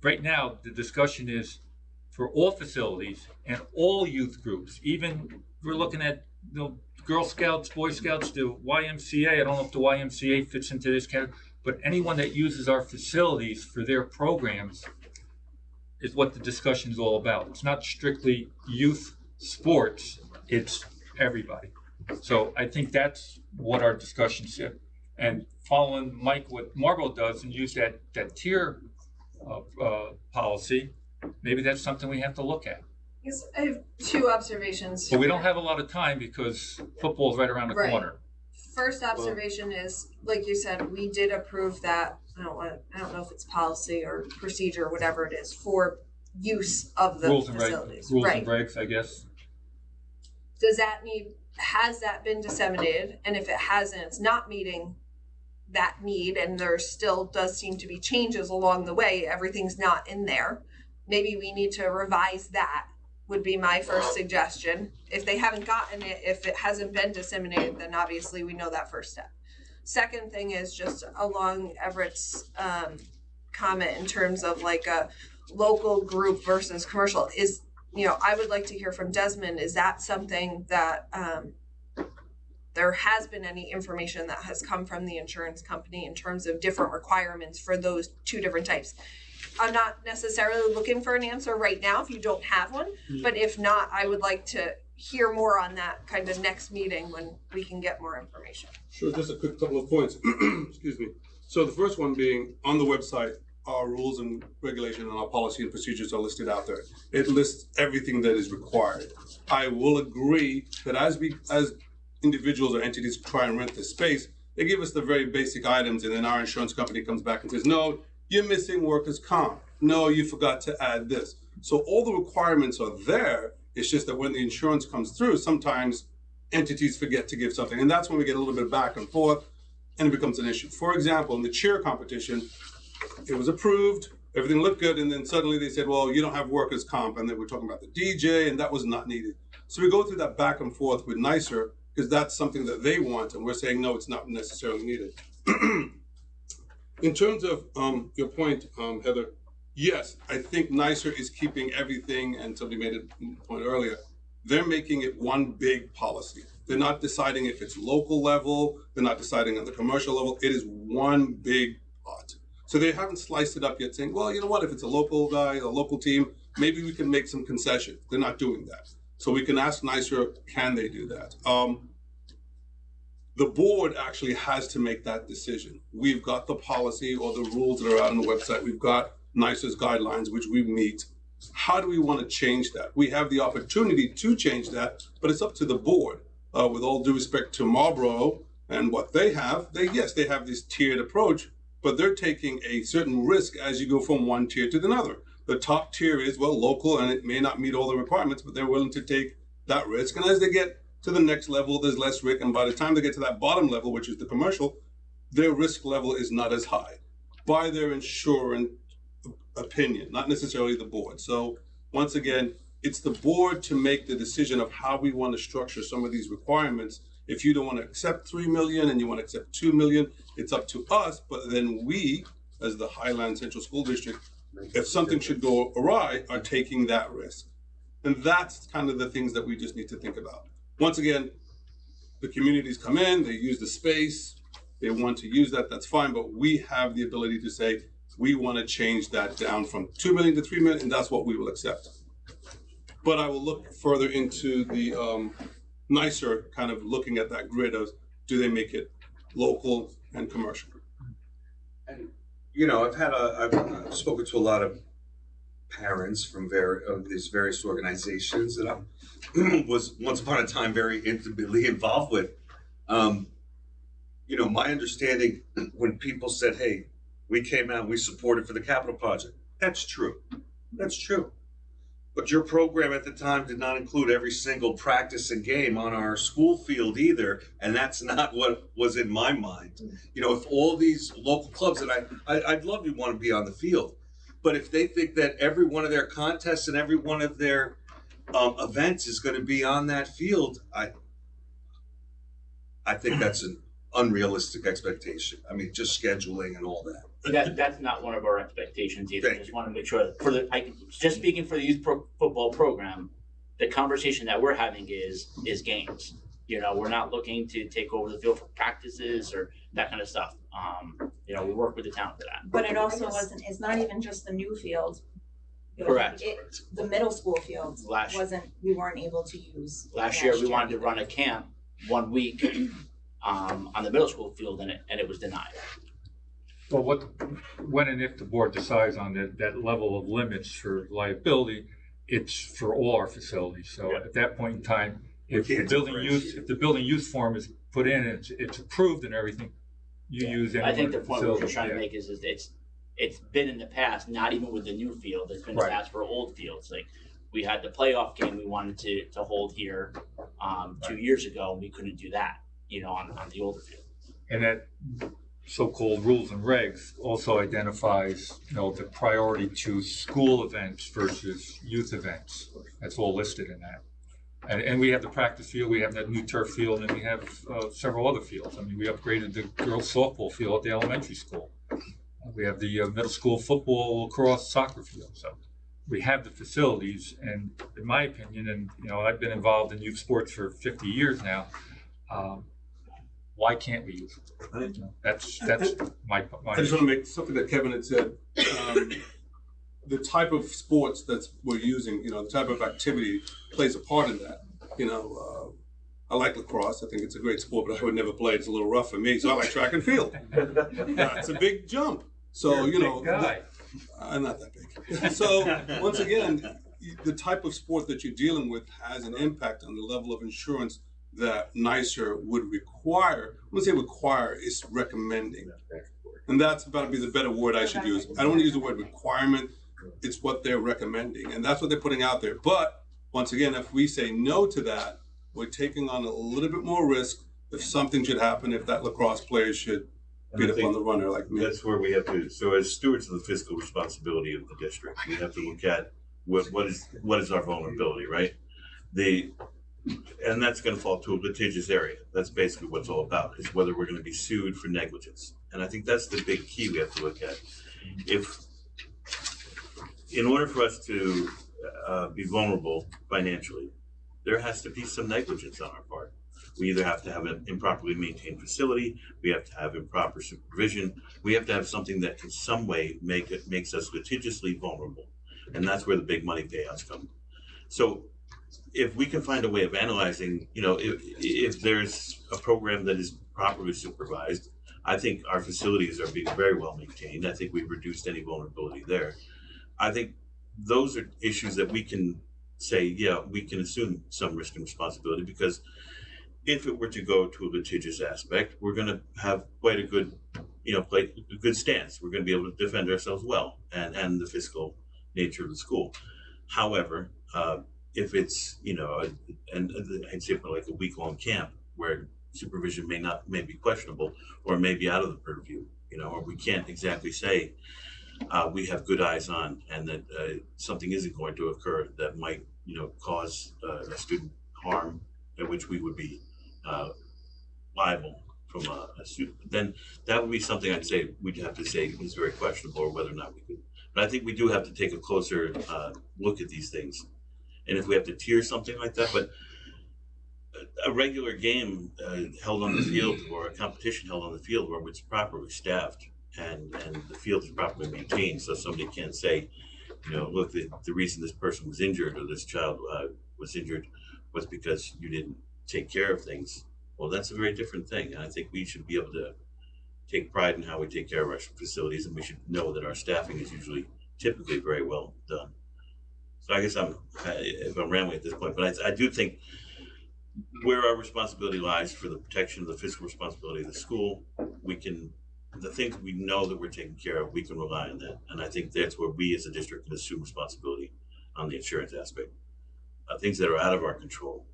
Right now, the discussion is for all facilities and all youth groups. Even we're looking at Girl Scouts, Boy Scouts, the YMCA. I don't know if the YMCA fits into this category, but anyone that uses our facilities for their programs is what the discussion is all about. It's not strictly youth sports, it's everybody. So I think that's what our discussion said. And following Mike, what Marlboro does and use that tier policy, maybe that's something we have to look at. Yes, I have 2 observations. But we don't have a lot of time because football's right around the corner. First observation is, like you said, we did approve that. I don't know if it's policy or procedure, whatever it is, for use of the facilities. Rules and regs, I guess. Has that been disseminated? And if it hasn't, it's not meeting that need, and there still does seem to be changes along the way. Everything's not in there. Maybe we need to revise that, would be my first suggestion. If they haven't gotten it, if it hasn't been disseminated, then obviously we know that first step. Second thing is just along Everett's comment in terms of like a local group versus commercial is, I would like to hear from Desmond. Is that something that there has been any information that has come from the insurance company in terms of different requirements for those 2 different types? I'm not necessarily looking for an answer right now if you don't have one, but if not, I would like to hear more on that kind of next meeting when we can get more information. Sure, just a quick couple of points. Excuse me. So the first one being on the website, our rules and regulation and our policy and procedures are listed out there. It lists everything that is required. I will agree that as individuals or entities try and rent the space, they give us the very basic items, and then our insurance company comes back and says, no, you're missing workers' comp. No, you forgot to add this. So all the requirements are there. It's just that when the insurance comes through, sometimes entities forget to give something. And that's when we get a little bit back and forth and it becomes an issue. For example, in the cheer competition, it was approved, everything looked good, and then suddenly they said, well, you don't have workers' comp, and then we're talking about the DJ, and that was not needed. So we go through that back and forth with NYSER, because that's something that they want, and we're saying, no, it's not necessarily needed. In terms of your point, Heather, yes, I think NYSER is keeping everything, and somebody made a point earlier, they're making it one big policy. They're not deciding if it's local level, they're not deciding on the commercial level, it is one big pot. So they haven't sliced it up yet saying, well, you know what, if it's a local guy, a local team, maybe we can make some concession. They're not doing that. So we can ask NYSER, can they do that? The board actually has to make that decision. We've got the policy or the rules that are out on the website. We've got NYSER's guidelines, which we meet. How do we want to change that? We have the opportunity to change that, but it's up to the board. With all due respect to Marlboro and what they have, they have this tiered approach, but they're taking a certain risk as you go from one tier to another. The top tier is, well, local, and it may not meet all the requirements, but they're willing to take that risk. And as they get to the next level, there's less risk. And by the time they get to that bottom level, which is the commercial, their risk level is not as high by their insurance opinion, not necessarily the board. So once again, it's the board to make the decision of how we want to structure some of these requirements. If you don't want to accept 3 million and you want to accept 2 million, it's up to us. But then we, as the Highland Central School District, if something should go awry, are taking that risk. And that's kind of the things that we just need to think about. Once again, the communities come in, they use the space, they want to use that, that's fine, but we have the ability to say, we want to change that down from 2 million to 3 million, and that's what we will accept. But I will look further into the NYSER kind of looking at that grid of, do they make it local and commercial? And, you know, I've spoken to a lot of parents from these various organizations that I was once upon a time very intimately involved with. You know, my understanding when people said, hey, we came out and we supported for the capital project, that's true. That's true. But your program at the time did not include every single practice and game on our school field either, and that's not what was in my mind. You know, if all these local clubs, and I'd love to want to be on the field, but if they think that every one of their contests and every one of their events is going to be on that field, I think that's an unrealistic expectation. I mean, just scheduling and all that. That's not one of our expectations either. I just want to make sure that just speaking for the youth football program, the conversation that we're having is games. You know, we're not looking to take over the field for practices or that kind of stuff. You know, we work with the town for that. But it also wasn't, it's not even just the new field. Correct. The middle school field we weren't able to use. Last year we wanted to run a camp 1 week on the middle school field and it was denied. Well, when and if the board decides on that level of limits for liability, it's for all our facilities. So at that point in time, if the building use form is put in, it's approved and everything, you use any. I think the point we're trying to make is it's been in the past, not even with the new field. It's been past for old fields. Like we had the playoff game we wanted to hold here 2 years ago, and we couldn't do that, you know, on the older field. And that so-called rules and regs also identifies, you know, the priority to school events versus youth events. That's all listed in that. And we have the practice field, we have that new turf field, and we have several other fields. I mean, we upgraded the girls' softball field at the elementary school. We have the middle school football, lacrosse, soccer field. So we have the facilities, and in my opinion, and you know, I've been involved in youth sports for 50 years now. Why can't we use it? That's my I just want to make something that Kevin had said. The type of sports that we're using, you know, the type of activity plays a part in that. You know, I like lacrosse. I think it's a great sport, but I would never play it. It's a little rough for me. So I like track and field. It's a big jump. So, you know, Not that big. So once again, the type of sport that you're dealing with has an impact on the level of insurance that NYSER would require. When I say require, it's recommending. And that's about to be the better word I should use. I don't want to use the word requirement. It's what they're recommending. And that's what they're putting out there. But once again, if we say no to that, we're taking on a little bit more risk if something should happen, if that lacrosse player should beat up on the runner like me. That's where we have to, so as stewards of the fiscal responsibility of the district, we have to look at what is our vulnerability, right? And that's gonna fall to a litigious area. That's basically what it's all about, is whether we're gonna be sued for negligence. And I think that's the big key we have to look at. In order for us to be vulnerable financially, there has to be some negligence on our part. We either have to have an improperly maintained facility, we have to have improper supervision, we have to have something that in some way makes us litigiously vulnerable. And that's where the big money payouts come. So if we can find a way of analyzing, if there's a program that is properly supervised, I think our facilities are being very well maintained. I think we've reduced any vulnerability there. I think those are issues that we can say, yeah, we can assume some risk and responsibility, because if it were to go to a litigious aspect, we're going to have quite a good, a good stance. We're going to be able to defend ourselves well, and the fiscal nature of the school. However, if it's, and I'd say for like a week-long camp where supervision may be questionable or may be out of the purview, or we can't exactly say we have good eyes on, and that something isn't going to occur that might, cause a student harm, at which we would be liable from a student. Then that would be something I'd say we'd have to say is very questionable, or whether or not we could. But I think we do have to take a closer look at these things. And if we have to tier something like that, but a regular game held on the field, or a competition held on the field where it's properly staffed and the field is properly maintained, so somebody can't say, look, the reason this person was injured, or this child was injured, was because you didn't take care of things. Well, that's a very different thing. And I think we should be able to take pride in how we take care of our facilities, and we should know that our staffing is typically very well done. So I guess if I'm rambling at this point, but I do think where our responsibility lies for the protection of the fiscal responsibility of the school, the things we know that we're taking care of, we can rely on that. And I think that's where we as a district can assume responsibility on the insurance aspect. Things that are out of our control,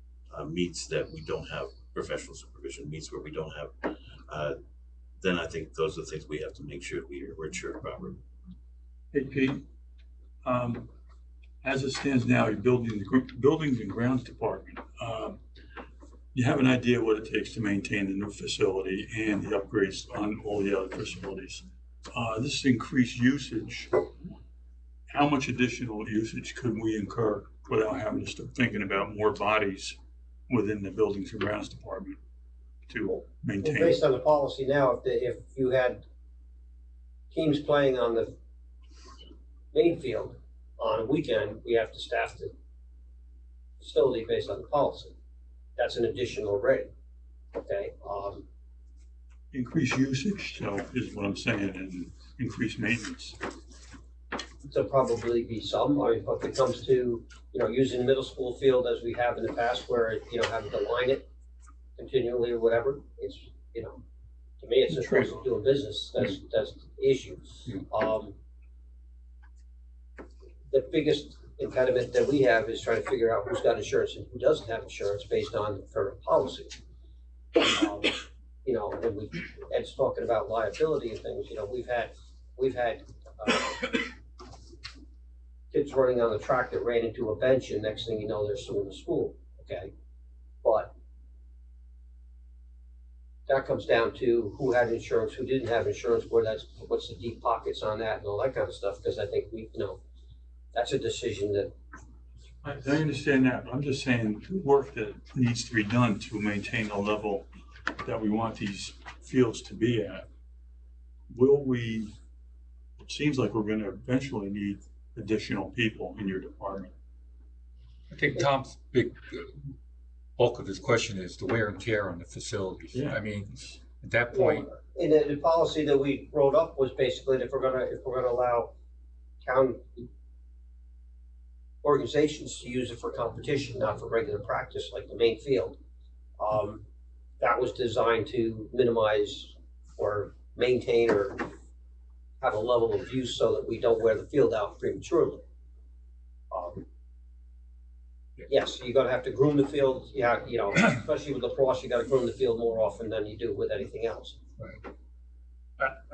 meets that we don't have professional supervision, meets where we don't have, then I think those are the things we have to make sure we're insured properly. Hey, Pete, as it stands now, you're building the buildings and grounds department. You have an idea what it takes to maintain the new facility and the upgrades on all the other facilities. This increased usage, how much additional usage could we incur without having to start thinking about more bodies within the buildings and grounds department to maintain? Well, based on the policy now, if you had teams playing on the main field on a weekend, we have to staff the facility based on the policy. That's an additional rate. Okay. Increased usage, so is what I'm saying, and increased maintenance. There'll probably be some. I mean, if it comes to using middle school field as we have in the past, where having to line it continually or whatever, it's to me it's just doing business. That's the issue. The biggest impediment that we have is trying to figure out who's got insurance and who doesn't have insurance based on the current policy. And Ed's talking about liability and things. We've had kids running on the track that ran into a bench, and next thing you know, they're suing the school. Okay, but that comes down to who had insurance, who didn't have insurance, what's the deep pockets on that, and all that kind of stuff. Because I think that's a decision that. I understand that, but I'm just saying the work that needs to be done to maintain the level that we want these fields to be at. It seems like we're going to eventually need additional people in your department. I think Tom's big bulk of his question is the wear and tear on the facilities. Yeah. I mean, at that point. In the policy that we wrote up was basically that if we're gonna allow town organizations to use it for competition, not for regular practice like the main field. That was designed to minimize or maintain or have a level of use so that we don't wear the field out prematurely. Yes, you're gonna have to groom the field, yeah, you know, especially with lacrosse, you gotta groom the field more often than you do with anything else. Right.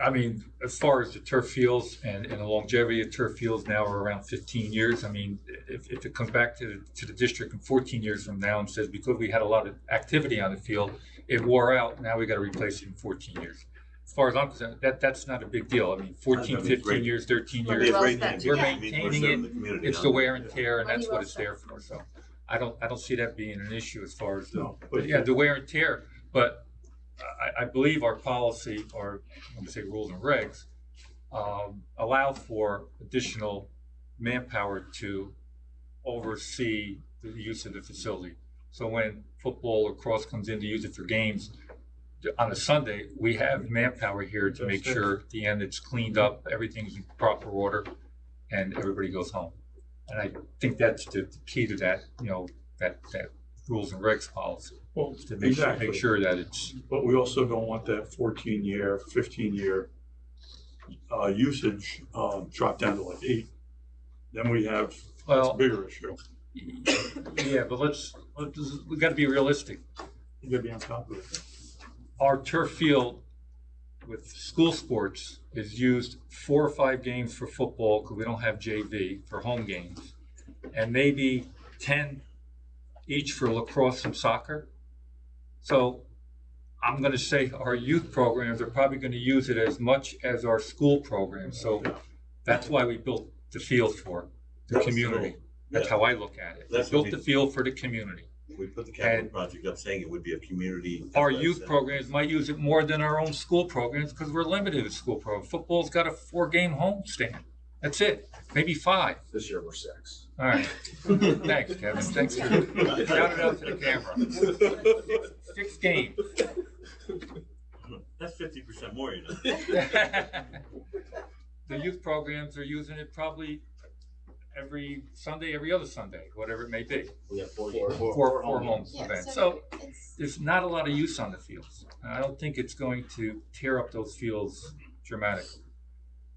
I mean, as far as the turf fields and the longevity of turf fields now are around 15 years. I mean, if it comes back to the district in 14 years from now and says because we had a lot of activity on the field, it wore out, now we got to replace it in 14 years. As far as I'm concerned, that's not a big deal. I mean, 14, 15 years, 13 years, we're maintaining it. It's the wear and tear, and that's what it's there for. So I don't see that being an issue as far as the wear and tear. But I believe our policy, or I'm going to say rules and regs, allow for additional manpower to oversee the use of the facility. So when football or lacrosse comes in to use it for games, on a Sunday, we have manpower here to make sure at the end it's cleaned up, everything's in proper order, and everybody goes home. And I think that's the key to that, you know, that rules and regs policy. Well, to make sure that it's. But we also don't want that 14-year, 15-year usage drop down to like 8. Then we have a bigger issue. Yeah, but we got to be realistic. You got to be on top of it. Our turf field with school sports is used 4 or 5 games for football because we don't have JV for home games, and maybe 10 each for lacrosse and soccer. So I'm going to say our youth programs are probably going to use it as much as our school programs. So that's why we built the field for the community. That's how I look at it. We built the field for the community. We put the capital project up saying it would be a community. Our youth programs might use it more than our own school programs because we're limited to school programs. Football's got a 4-game homestand. That's it. Maybe 5. This year we're 6. All right. Thanks, Kevin. Thanks for shouting out to the camera. 6 games. That's 50% more, you know. The youth programs are using it probably every Sunday, every other Sunday, whatever it may be. We have 4 home events. So there's not a lot of use on the fields. I don't think it's going to tear up those fields dramatically.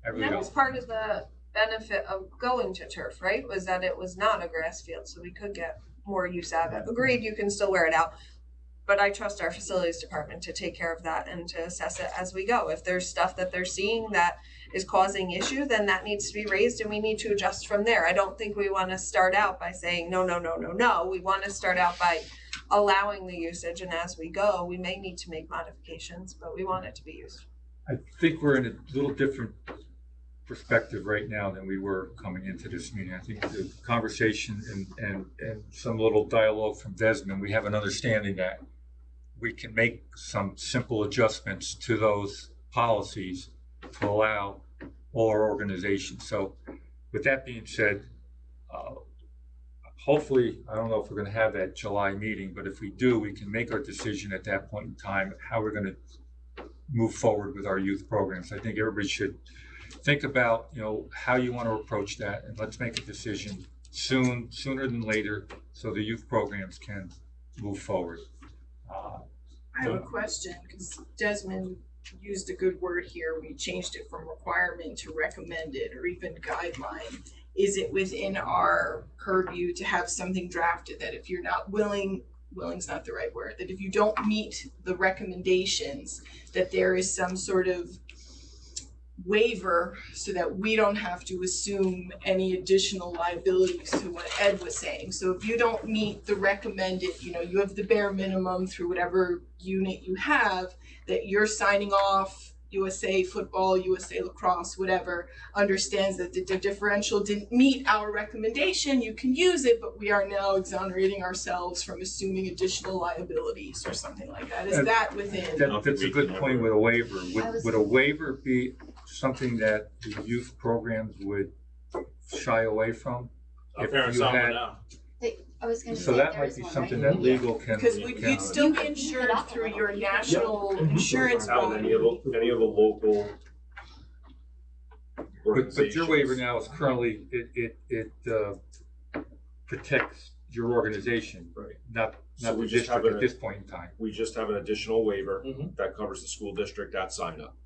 That was part of the benefit of going to turf, right? Was that it was not a grass field, so we could get more use out of it. Agreed, you can still wear it out. But I trust our facilities department to take care of that and to assess it as we go. If there's stuff that they're seeing that is causing issue, then that needs to be raised and we need to adjust from there. I don't think we want to start out by saying no. We want to start out by allowing the usage, and as we go, we may need to make modifications, but we want it to be used. I think we're in a little different perspective right now than we were coming into this meeting. I think the conversation and some little dialogue from Desmond, we have an understanding that we can make some simple adjustments to those policies to allow all our organizations. So with that being said, hopefully, I don't know if we're going to have that July meeting, but if we do, we can make our decision at that point in time how we're going to move forward with our youth programs. I think everybody should think about, you know, how you want to approach that, and let's make a decision sooner than later, so the youth programs can move forward. I have a question, because Desmond used a good word here. We changed it from requirement to recommended or even guideline. Is it within our purview to have something drafted that if you're not willing's not the right word, that if you don't meet the recommendations, that there is some sort of waiver so that we don't have to assume any additional liabilities to what Ed was saying. So if you don't meet the recommended, you know, you have the bare minimum through whatever unit you have, that you're signing off. USA football, USA lacrosse, whatever, understands that the differential didn't meet our recommendation. You can use it, but we are now exonerating ourselves from assuming additional liabilities or something like that. Is that within? That's a good point with a waiver. Would a waiver be something that the youth programs would shy away from? If you had, I was going to so say that might be something that legal can. Because you'd still be insured through your national insurance Any of the local organization. But your waiver now is currently, it protects your organization, Right. not So the we just have district at an, this point in time. we just have an additional waiver Mhm. that covers the school district at sign up.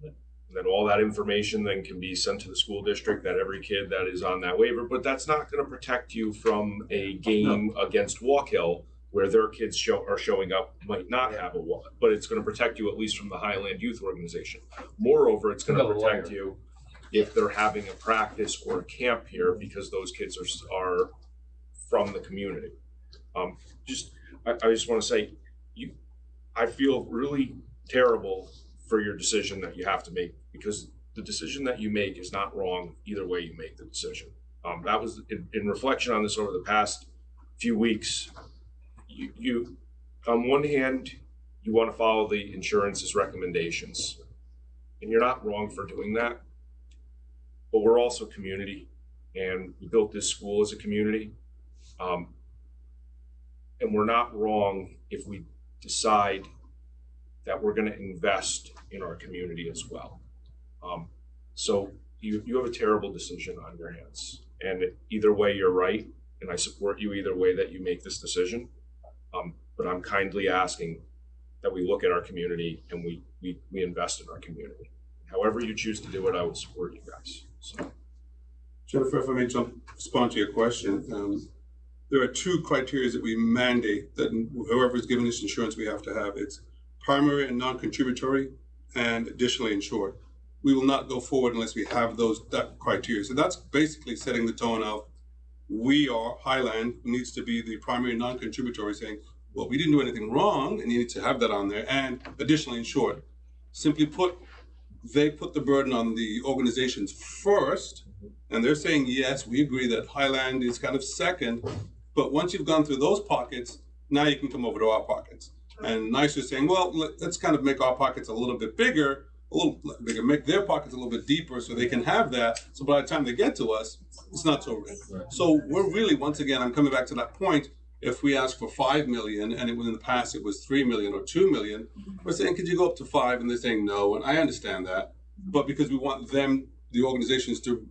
And then all that information then can be sent to the school district, that every kid that is on that waiver, but that's not gonna protect you from a game against Walk Hill where their kids are showing up, might not have a walk, but it's gonna protect you at least from the Highland Youth Organization. Moreover, it's gonna Another protect layer. you if they're having a practice or a camp here because those kids are from the community. I just wanna say, I feel really terrible for your decision that you have to make, because the decision that you make is not wrong either way you make the decision. That was in reflection on this over the past few weeks. You on one hand, you want to follow the insurance's recommendations, and you're not wrong for doing that. But we're also community, and we built this school as a community, and we're not wrong if we decide that we're going to invest in our community as well. So you have a terrible decision on your hands, and either way you're right, and I support you either way that you make this decision. But I'm kindly asking that we look at our community and we invest in our community. However you choose to do it, I will support you guys. So, Jennifer, if I may respond to your question, there are two criteria that we mandate that whoever is giving this insurance we have to have. It's primary and non-contributory, and additionally insured. We will not go forward unless we have that criteria. So that's basically setting the tone of Highland needs to be the primary and non-contributory, saying, well, we didn't do anything wrong, and you need to have that on there, and additionally insured. Simply put, they put the burden on the organizations first, and they're saying, yes, we agree that Highland is kind of second, but once you've gone through those pockets, now you can come over to our pockets. And NICE is saying, well, let's kind of make our pockets a little bit bigger, make their pockets a little bit deeper so they can have that. So by the time they get to us, it's not so rich. So we're really, once again, I'm coming back to that point. If we ask for 5 million and in the past it was 3 million or 2 million, we're saying, could you go up to 5? And they're saying no. And I understand that. But because we want them, the organizations, to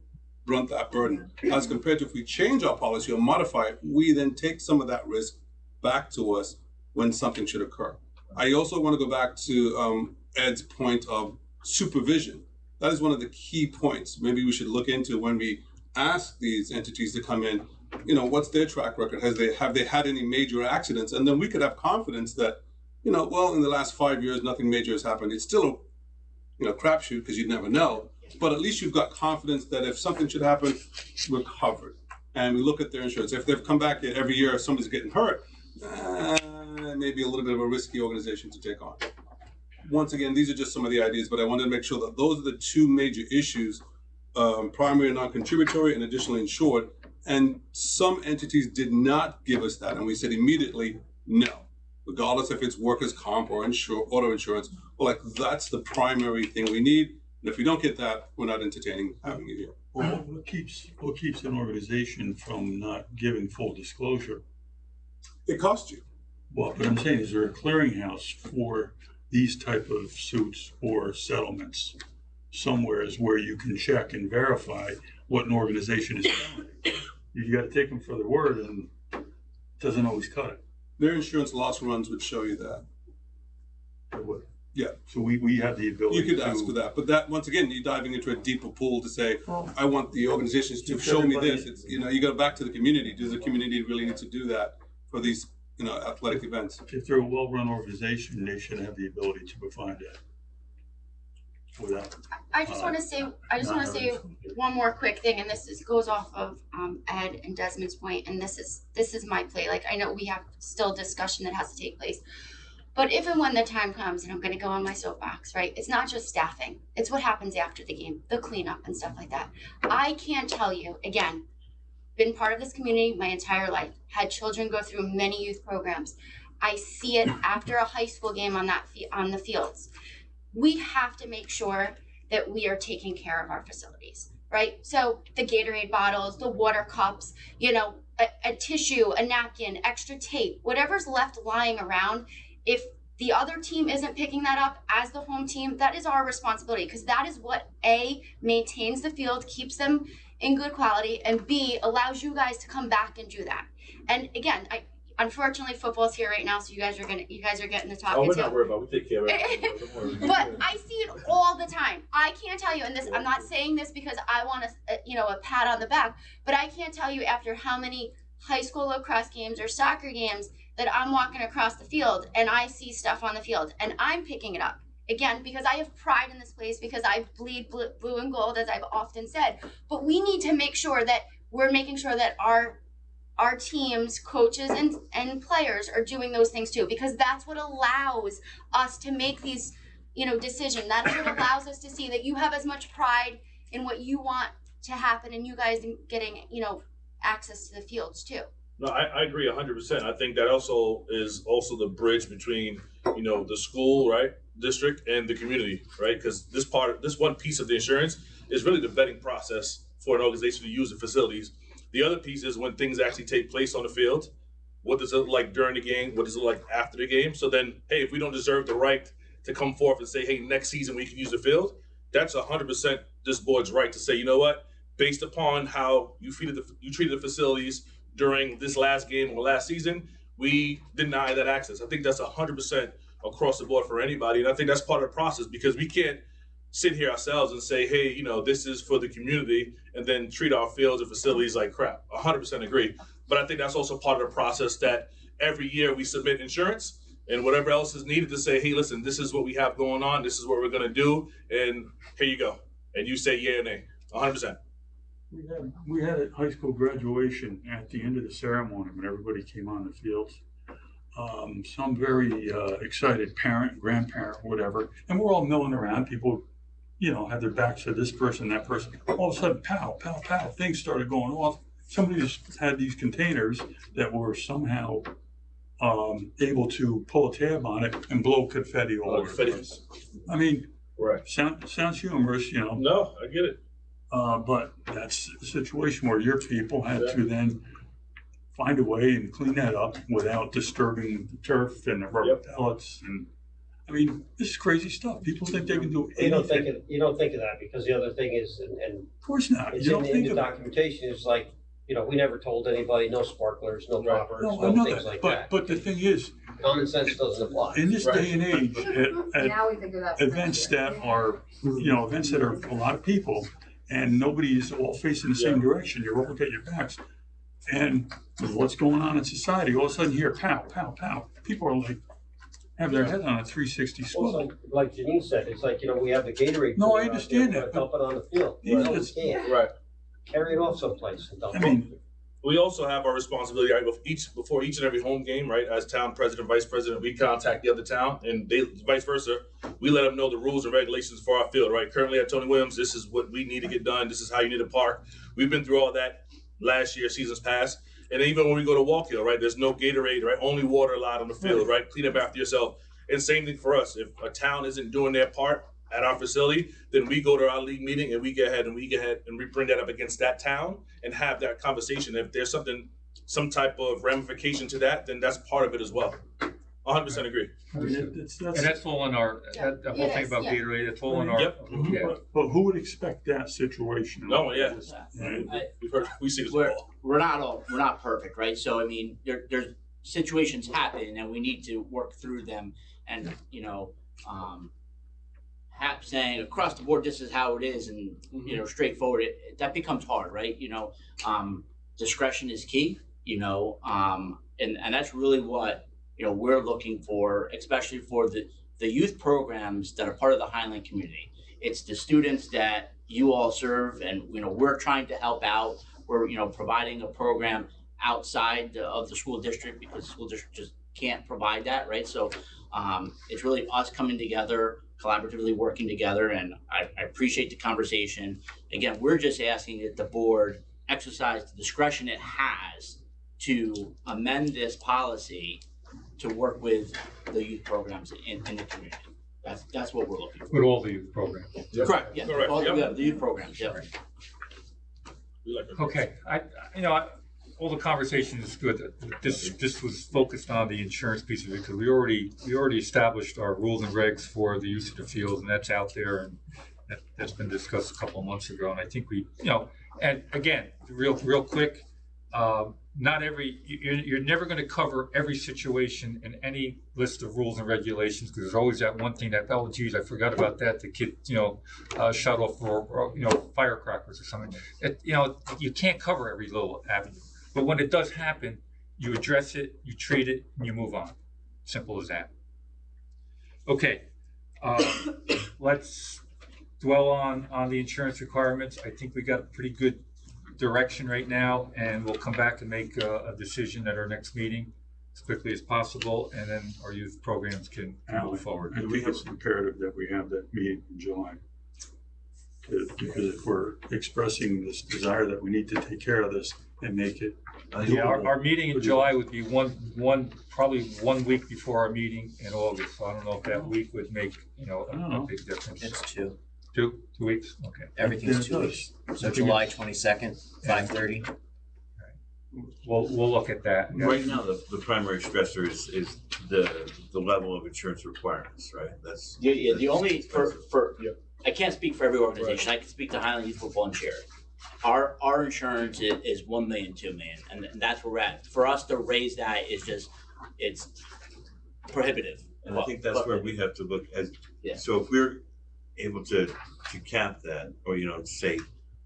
run that burden. As compared to if we change our policy or modify it, we then take some of that risk back to us when something should occur. I also want to go back to Ed's point of supervision. That is one of the key points. Maybe we should look into when we ask these entities to come in, what's their track record? Have they had any major accidents? And then we could have confidence that, well, in the last 5 years, nothing major has happened. It's still a crapshoot because you never know. But at least you've got confidence that if something should happen, we're covered. And we look at their insurance. If they've come back every year, if somebody's getting hurt, maybe a little bit of a risky organization to take on. Once again, these are just some of the ideas, but I wanted to make sure that those are the two major issues, primary and non-contributory and additionally insured. And some entities did not give us that, and we said immediately, no. Regardless if it's workers' comp or auto insurance, that's the primary thing we need. And if we don't get that, we're not entertaining having it here. Well, what keeps an organization from not giving full disclosure? It costs you. Well, but I'm saying, is there a clearinghouse for these type of suits or settlements somewhere where you can check and verify what an organization is doing? You got to take them for their word, and it doesn't always cut it. Their insurance loss runs would show you that. It would. Yeah. So we have the ability. You could ask for that, but that, once again, you're diving into a deeper pool to say, I want the organizations to show me this. It's, you go back to the community. Does the community really need to do that for these, athletic events? If they're a well-run organization, they should have the ability to provide that. Without. I just want to say one more quick thing, and this goes off of Ed and Desmond's point, and this is my play. Like, I know we have still discussion that has to take place, but if and when the time comes, and I'm going to go on my soapbox, right? It's not just staffing; it's what happens after the game, the cleanup and stuff like that. I can't tell you again. Been part of this community my entire life. Had children go through many youth programs. I see it after a high school game on the fields. We have to make sure that we are taking care of our facilities, right? So the Gatorade bottles, the water cups, a tissue, a napkin, extra tape, whatever's left lying around, if the other team isn't picking that up as the home team, that is our responsibility, because that is what maintains the field, keeps them in good quality, and B, allows you guys to come back and do that. And again, unfortunately football's here right now, so you guys are getting to talk. Oh, we're not worried about it. We take care of it. But I see it all the time. I can't tell you, and this, I'm not saying this because I want a pat on the back, but I can't tell you after how many high school lacrosse games or soccer games that I'm walking across the field and I see stuff on the field and I'm picking it up. Again, because I have pride in this place, because I bleed blue and gold, as I've often said. But we need to make sure that we're making sure that our teams, coaches, and players are doing those things too, because that's what allows us to make these, decisions. That's what allows us to see that you have as much pride in what you want to happen and you guys getting, access to the fields too. No, I agree 100%. I think that also is the bridge between, the school, right, district, and the community, right? Because this one piece of the insurance is really the vetting process for an organization to use the facilities. The other piece is when things actually take place on the field. What does it look like during the game? What does it look like after the game? So then, hey, if we don't deserve the right to come forth and say, hey, next season we can use the field, that's 100% this board's right to say, you know what? Based upon how you treated the facilities during this last game or last season, we deny that access. I think that's 100% across the board for anybody. And I think that's part of the process, because we can't sit here ourselves and say, hey, this is for the community, and then treat our fields and facilities like crap. 100% agree. But I think that's also part of the process that every year we submit insurance and whatever else is needed to say, hey, listen, this is what we have going on. This is what we're going to do. And here you go. And you say yay or nay. 100%. We had a high school graduation at the end of the ceremony when everybody came on the fields. Some very excited parent, grandparent, whatever, and we're all milling around. People, had their backs to this person, that person. All of a sudden, pow, pow, pow, things started going off. Somebody just had these containers that were somehow able to pull a tab on it and blow confetti all over the place. I mean, right. Sounds humorous, No, I get it. But that's a situation where your people had to then find a way and clean that up without disturbing the turf and the rubber pellets. And I mean, this is crazy stuff. People think they can do anything. You don't think of that, because the other thing is, and of course not. It's in the documentation. It's like, we never told anybody no sparklers, no poppers, no things like that. But the thing is, common sense doesn't apply. in this day and age, Now we think of that. events that are, events that are a lot of people, and nobody's all facing the same direction. You're all looking at your backs. And what's going on in society, all of a sudden here, pow, pow, pow. People are like, have their head on a 360 swivel. Also, like Janine said, it's like, we have the Gatorade. No, cooler I out understand there, that, but dump it on the field. Yeah, We can't. Right. Carry it off someplace and dump I mean, we also have our responsibility, right, before each and every home game, right, as town president, vice president, we contact the other town, and they vice versa. We let them know the rules and regulations for our field, right? Currently at Tony Williams, this is what we need to get done. This is how you need to park. We've been through all that last year, seasons past. And even when we go to Walk Hill, right, there's no Gatorade, right? Only water allowed on the field, right? Clean up after yourself. And same thing for us. If a town isn't doing their part at our facility, then we go to our league meeting and we go ahead and we bring that up against that town and have that conversation. If there's some type of ramification to that, then that's part of it as well. 100% agree. and that's all in our, the whole thing about Gatorade, it's all in our. Yep. Yeah. But who would expect that situation? No, yeah. Right? We see this all. We're not perfect, right? So I mean, there's situations happen, and we need to work through them. And saying across the board, this is how it is, and straightforward, that becomes hard, right? Discretion is key, and that's really what we're looking for, especially for the youth programs that are part of the Highland community. It's the students that you all serve, and we're trying to help out. We're providing a program outside of the school district, because the school district just can't provide that, right? So it's really us coming together, collaboratively working together, and I appreciate the conversation. Again, we're just asking that the board exercise the discretion it has to amend this policy to work with the youth programs in the community. That's what we're looking for. With all the youth programs. Yep. Correct, yeah. Correct. All, Yep. yeah, the youth programs, yeah. We like it. Okay, all the conversation is good. This was focused on the insurance piece of it, because we already established our rules and regs for the use of the field, and that's out there, and that's been discussed a couple of months ago. And I think we, and again, real quick, you're never going to cover every situation in any list of rules and regulations, because there's always that one thing that, oh geez, I forgot about that. The kid, shut off or firecrackers or something. You can't cover every little avenue. But when it does happen, you address it, you treat it, and you move on. Simple as that. Okay, let's dwell on the insurance requirements. I think we got a pretty good direction right now, and we'll come back and make a decision at our next meeting as quickly as possible, and then our youth programs can move forward. I think it's imperative that we have that meeting in July. Because if we're expressing this desire that we need to take care of this and make it. Our meeting in July would be probably 1 week before our meeting in August. So I don't know if that week would make a big difference. It's 2. 2 weeks. Okay. Everything's 2 weeks. So July 22nd, 5:30. We'll look at that. Right now, the primary stressor is the level of insurance requirements, right? That's the only for I can't speak for every organization. Right. I can speak to Highland Youth Football and Charity. Our insurance is $1 million, $2 million, and that's where we're at. For us to raise that is just it's prohibitive. And I think that's where we have to look at. Yeah. So if we're able to cap that, or say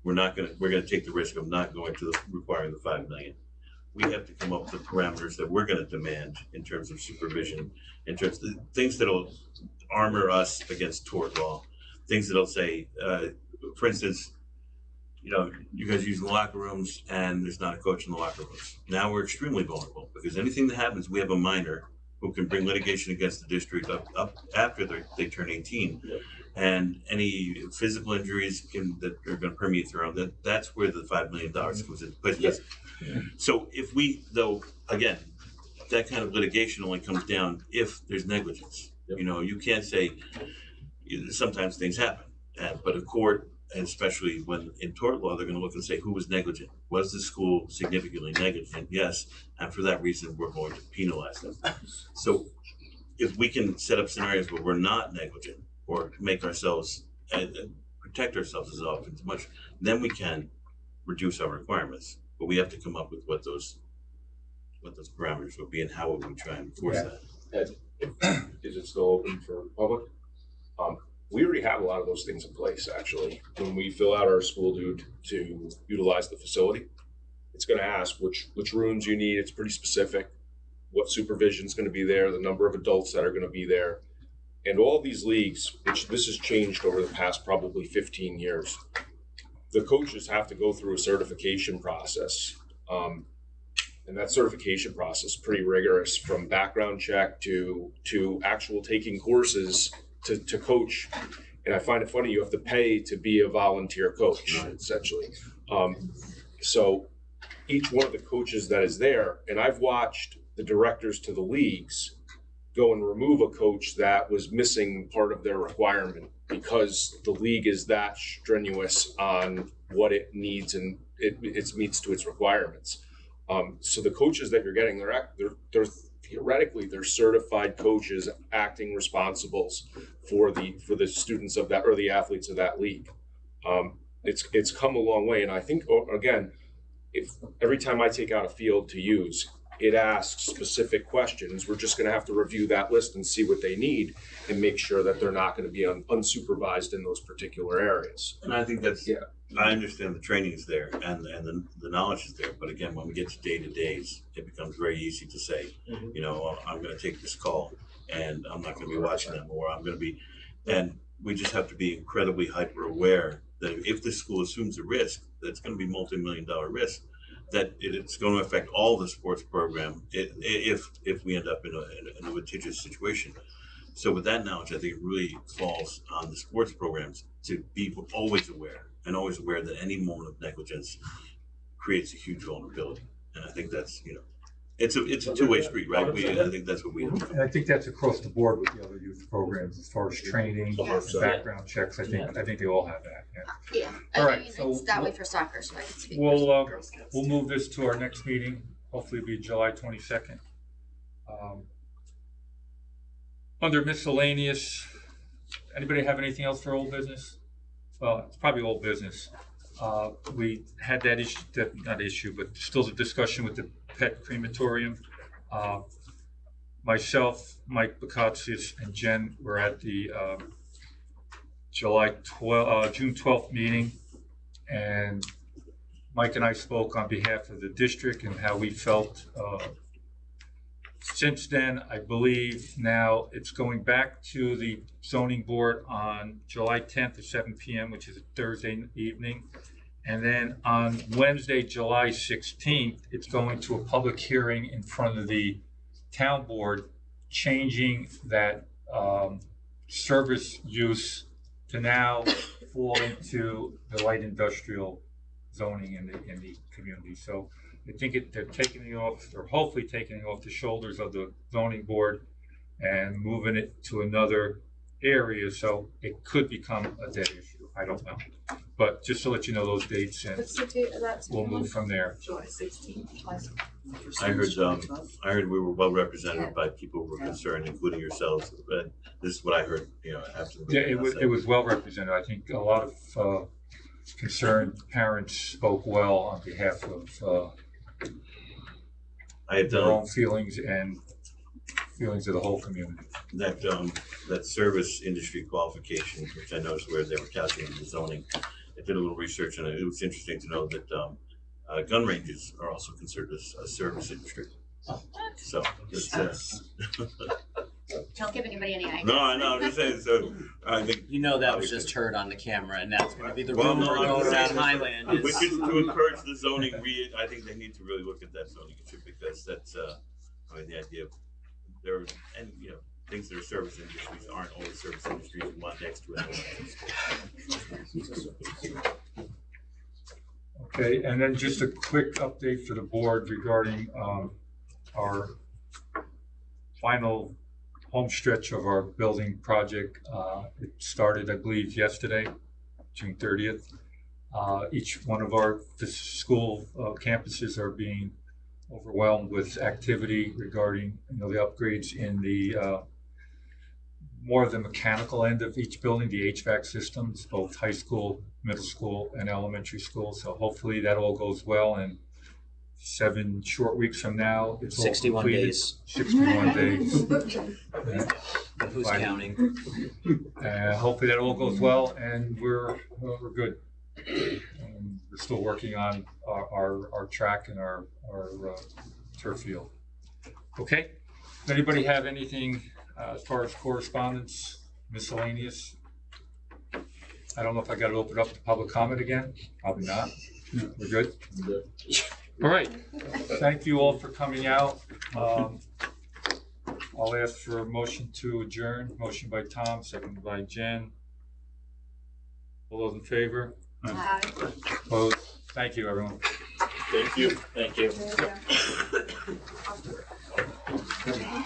we're gonna take the risk of not going to requiring the $5 million. We have to come up with the parameters that we're going to demand in terms of supervision, in terms of the things that'll armor us against tort law, things that'll say, for instance, you guys use the locker rooms and there's not a coach in the locker rooms. Now we're extremely vulnerable because anything that happens, we have a minor who can bring litigation against the district up after they turn 18. Yep. And any physical injuries that are going to permeate through that's where the $5 million comes into place. Yes. Yeah. So if again, that kind of litigation only comes down if there's negligence. Yep. You can't say, sometimes things happen, but a court, and especially when in tort law, they're going to look and say, who was negligent? Was the school significantly negligent? Yes, and for that reason, we're going to penalize them. So if we can set up scenarios where we're not negligent or make ourselves and protect ourselves as often as much, then we can reduce our requirements. But we have to come up with what those parameters would be and how would we try and enforce that. Is it still open for public? We already have a lot of those things in place, actually. When we fill out our school dude to utilize the facility, it's going to ask which rooms you need. It's pretty specific. What supervision is going to be there, the number of adults that are going to be there. And all these leagues, which this has changed over the past probably 15 years, the coaches have to go through a certification process. And that certification process is pretty rigorous, from background check to actual taking courses to coach. And I find it funny, you have to pay to be a volunteer coach, essentially. So each one of the coaches that is there, and I've watched the directors to the leagues go and remove a coach that was missing part of their requirement because the league is that strenuous on what it needs and it meets to its requirements. So the coaches that you're getting, they're theoretically, they're certified coaches acting responsibles for the students of that or the athletes of that league. It's come a long way, and I think again, if every time I take out a field to use, it asks specific questions. We're just going to have to review that list and see what they need and make sure that they're not going to be unsupervised in those particular areas. And I think that's I understand the training is there and the knowledge is there, but again, when we get to day-to-days, it becomes very easy to say, I'm going to take this call and I'm not going to be watching them, or I'm going to be, and we just have to be incredibly hyper aware that if the school assumes a risk, that's going to be multi-million-dollar risk, that it's going to affect all the sports program if we end up in a litigious situation. So with that knowledge, I think it really falls on the sports programs to be always aware that any moment of negligence creates a huge vulnerability. And I think that's, It's a two-way street, right? I think that's what we. And I think that's across the board with the other youth programs as far as training, Yes. background checks. I think they all have that. Yeah. Yeah, All I right, mean, so it's that way for soccer, so I can speak We'll for Girl Scouts. we'll move this to our next meeting. Hopefully, it'll be July 22nd. Under miscellaneous, anybody have anything else for old business? Well, it's probably old business. We had that issue, not issue, but still a discussion with the pet crematorium. Myself, Mike Bakatsius, and Jen were at the June 12th meeting, and Mike and I spoke on behalf of the district and how we felt. Since then, I believe now it's going back to the zoning board on July 10th at 7 p.m., which is a Thursday evening. And then on Wednesday, July 16th, it's going to a public hearing in front of the town board, changing that service use to now fall into the light industrial zoning in the community. So I think they're taking it off, or hopefully taking it off the shoulders of the zoning board and moving it to another area. So it could become a dead issue. I don't know. But just to let you know those dates, and What's the date of that? we'll move from there. July 16th. I heard we were well represented by people who were concerned, including yourselves. But this is what I heard. Absolutely. Yeah, it was well represented. I think a lot of concerned parents spoke well on behalf of their own feelings and feelings of the whole community. That service industry qualification, which I noticed where they were calculating the zoning, I did a little research, and it was interesting to know that gun ranges are also considered a service industry. So it's Don't give anybody any ideas. no, I know. I'm just saying. So I think that was just heard on the camera, and that's going to be the Well, rumor no, I'm going just around saying, Highland. which is to encourage the zoning. I think they need to really look at that zoning issue, because that's the idea of there, and things that are service industries aren't always service industries you want next to it. Okay, and then just a quick update for the board regarding our final home stretch of our building project. It started, I believe, yesterday, June 30th. Each one of our school campuses are being overwhelmed with activity regarding the upgrades in the more of the mechanical end of each building, the HVAC systems, both high school, middle school, and elementary school. So hopefully that all goes well, and 7 short weeks from now, it's 61 all completed. days. 61 days. But who's counting? Hopefully that all goes well, and we're good. We're still working on our track and our turf field. Okay. Does anybody have anything as far as correspondence, miscellaneous? I don't know if I got to open up to public comment again. Probably not. We're good. All right. Thank you all for coming out. I'll ask for a motion to adjourn. Motion by Tom, seconded by Jen. All those in favor? Aye. Opposed? Thank you, everyone. Thank you. Thank you. Yeah.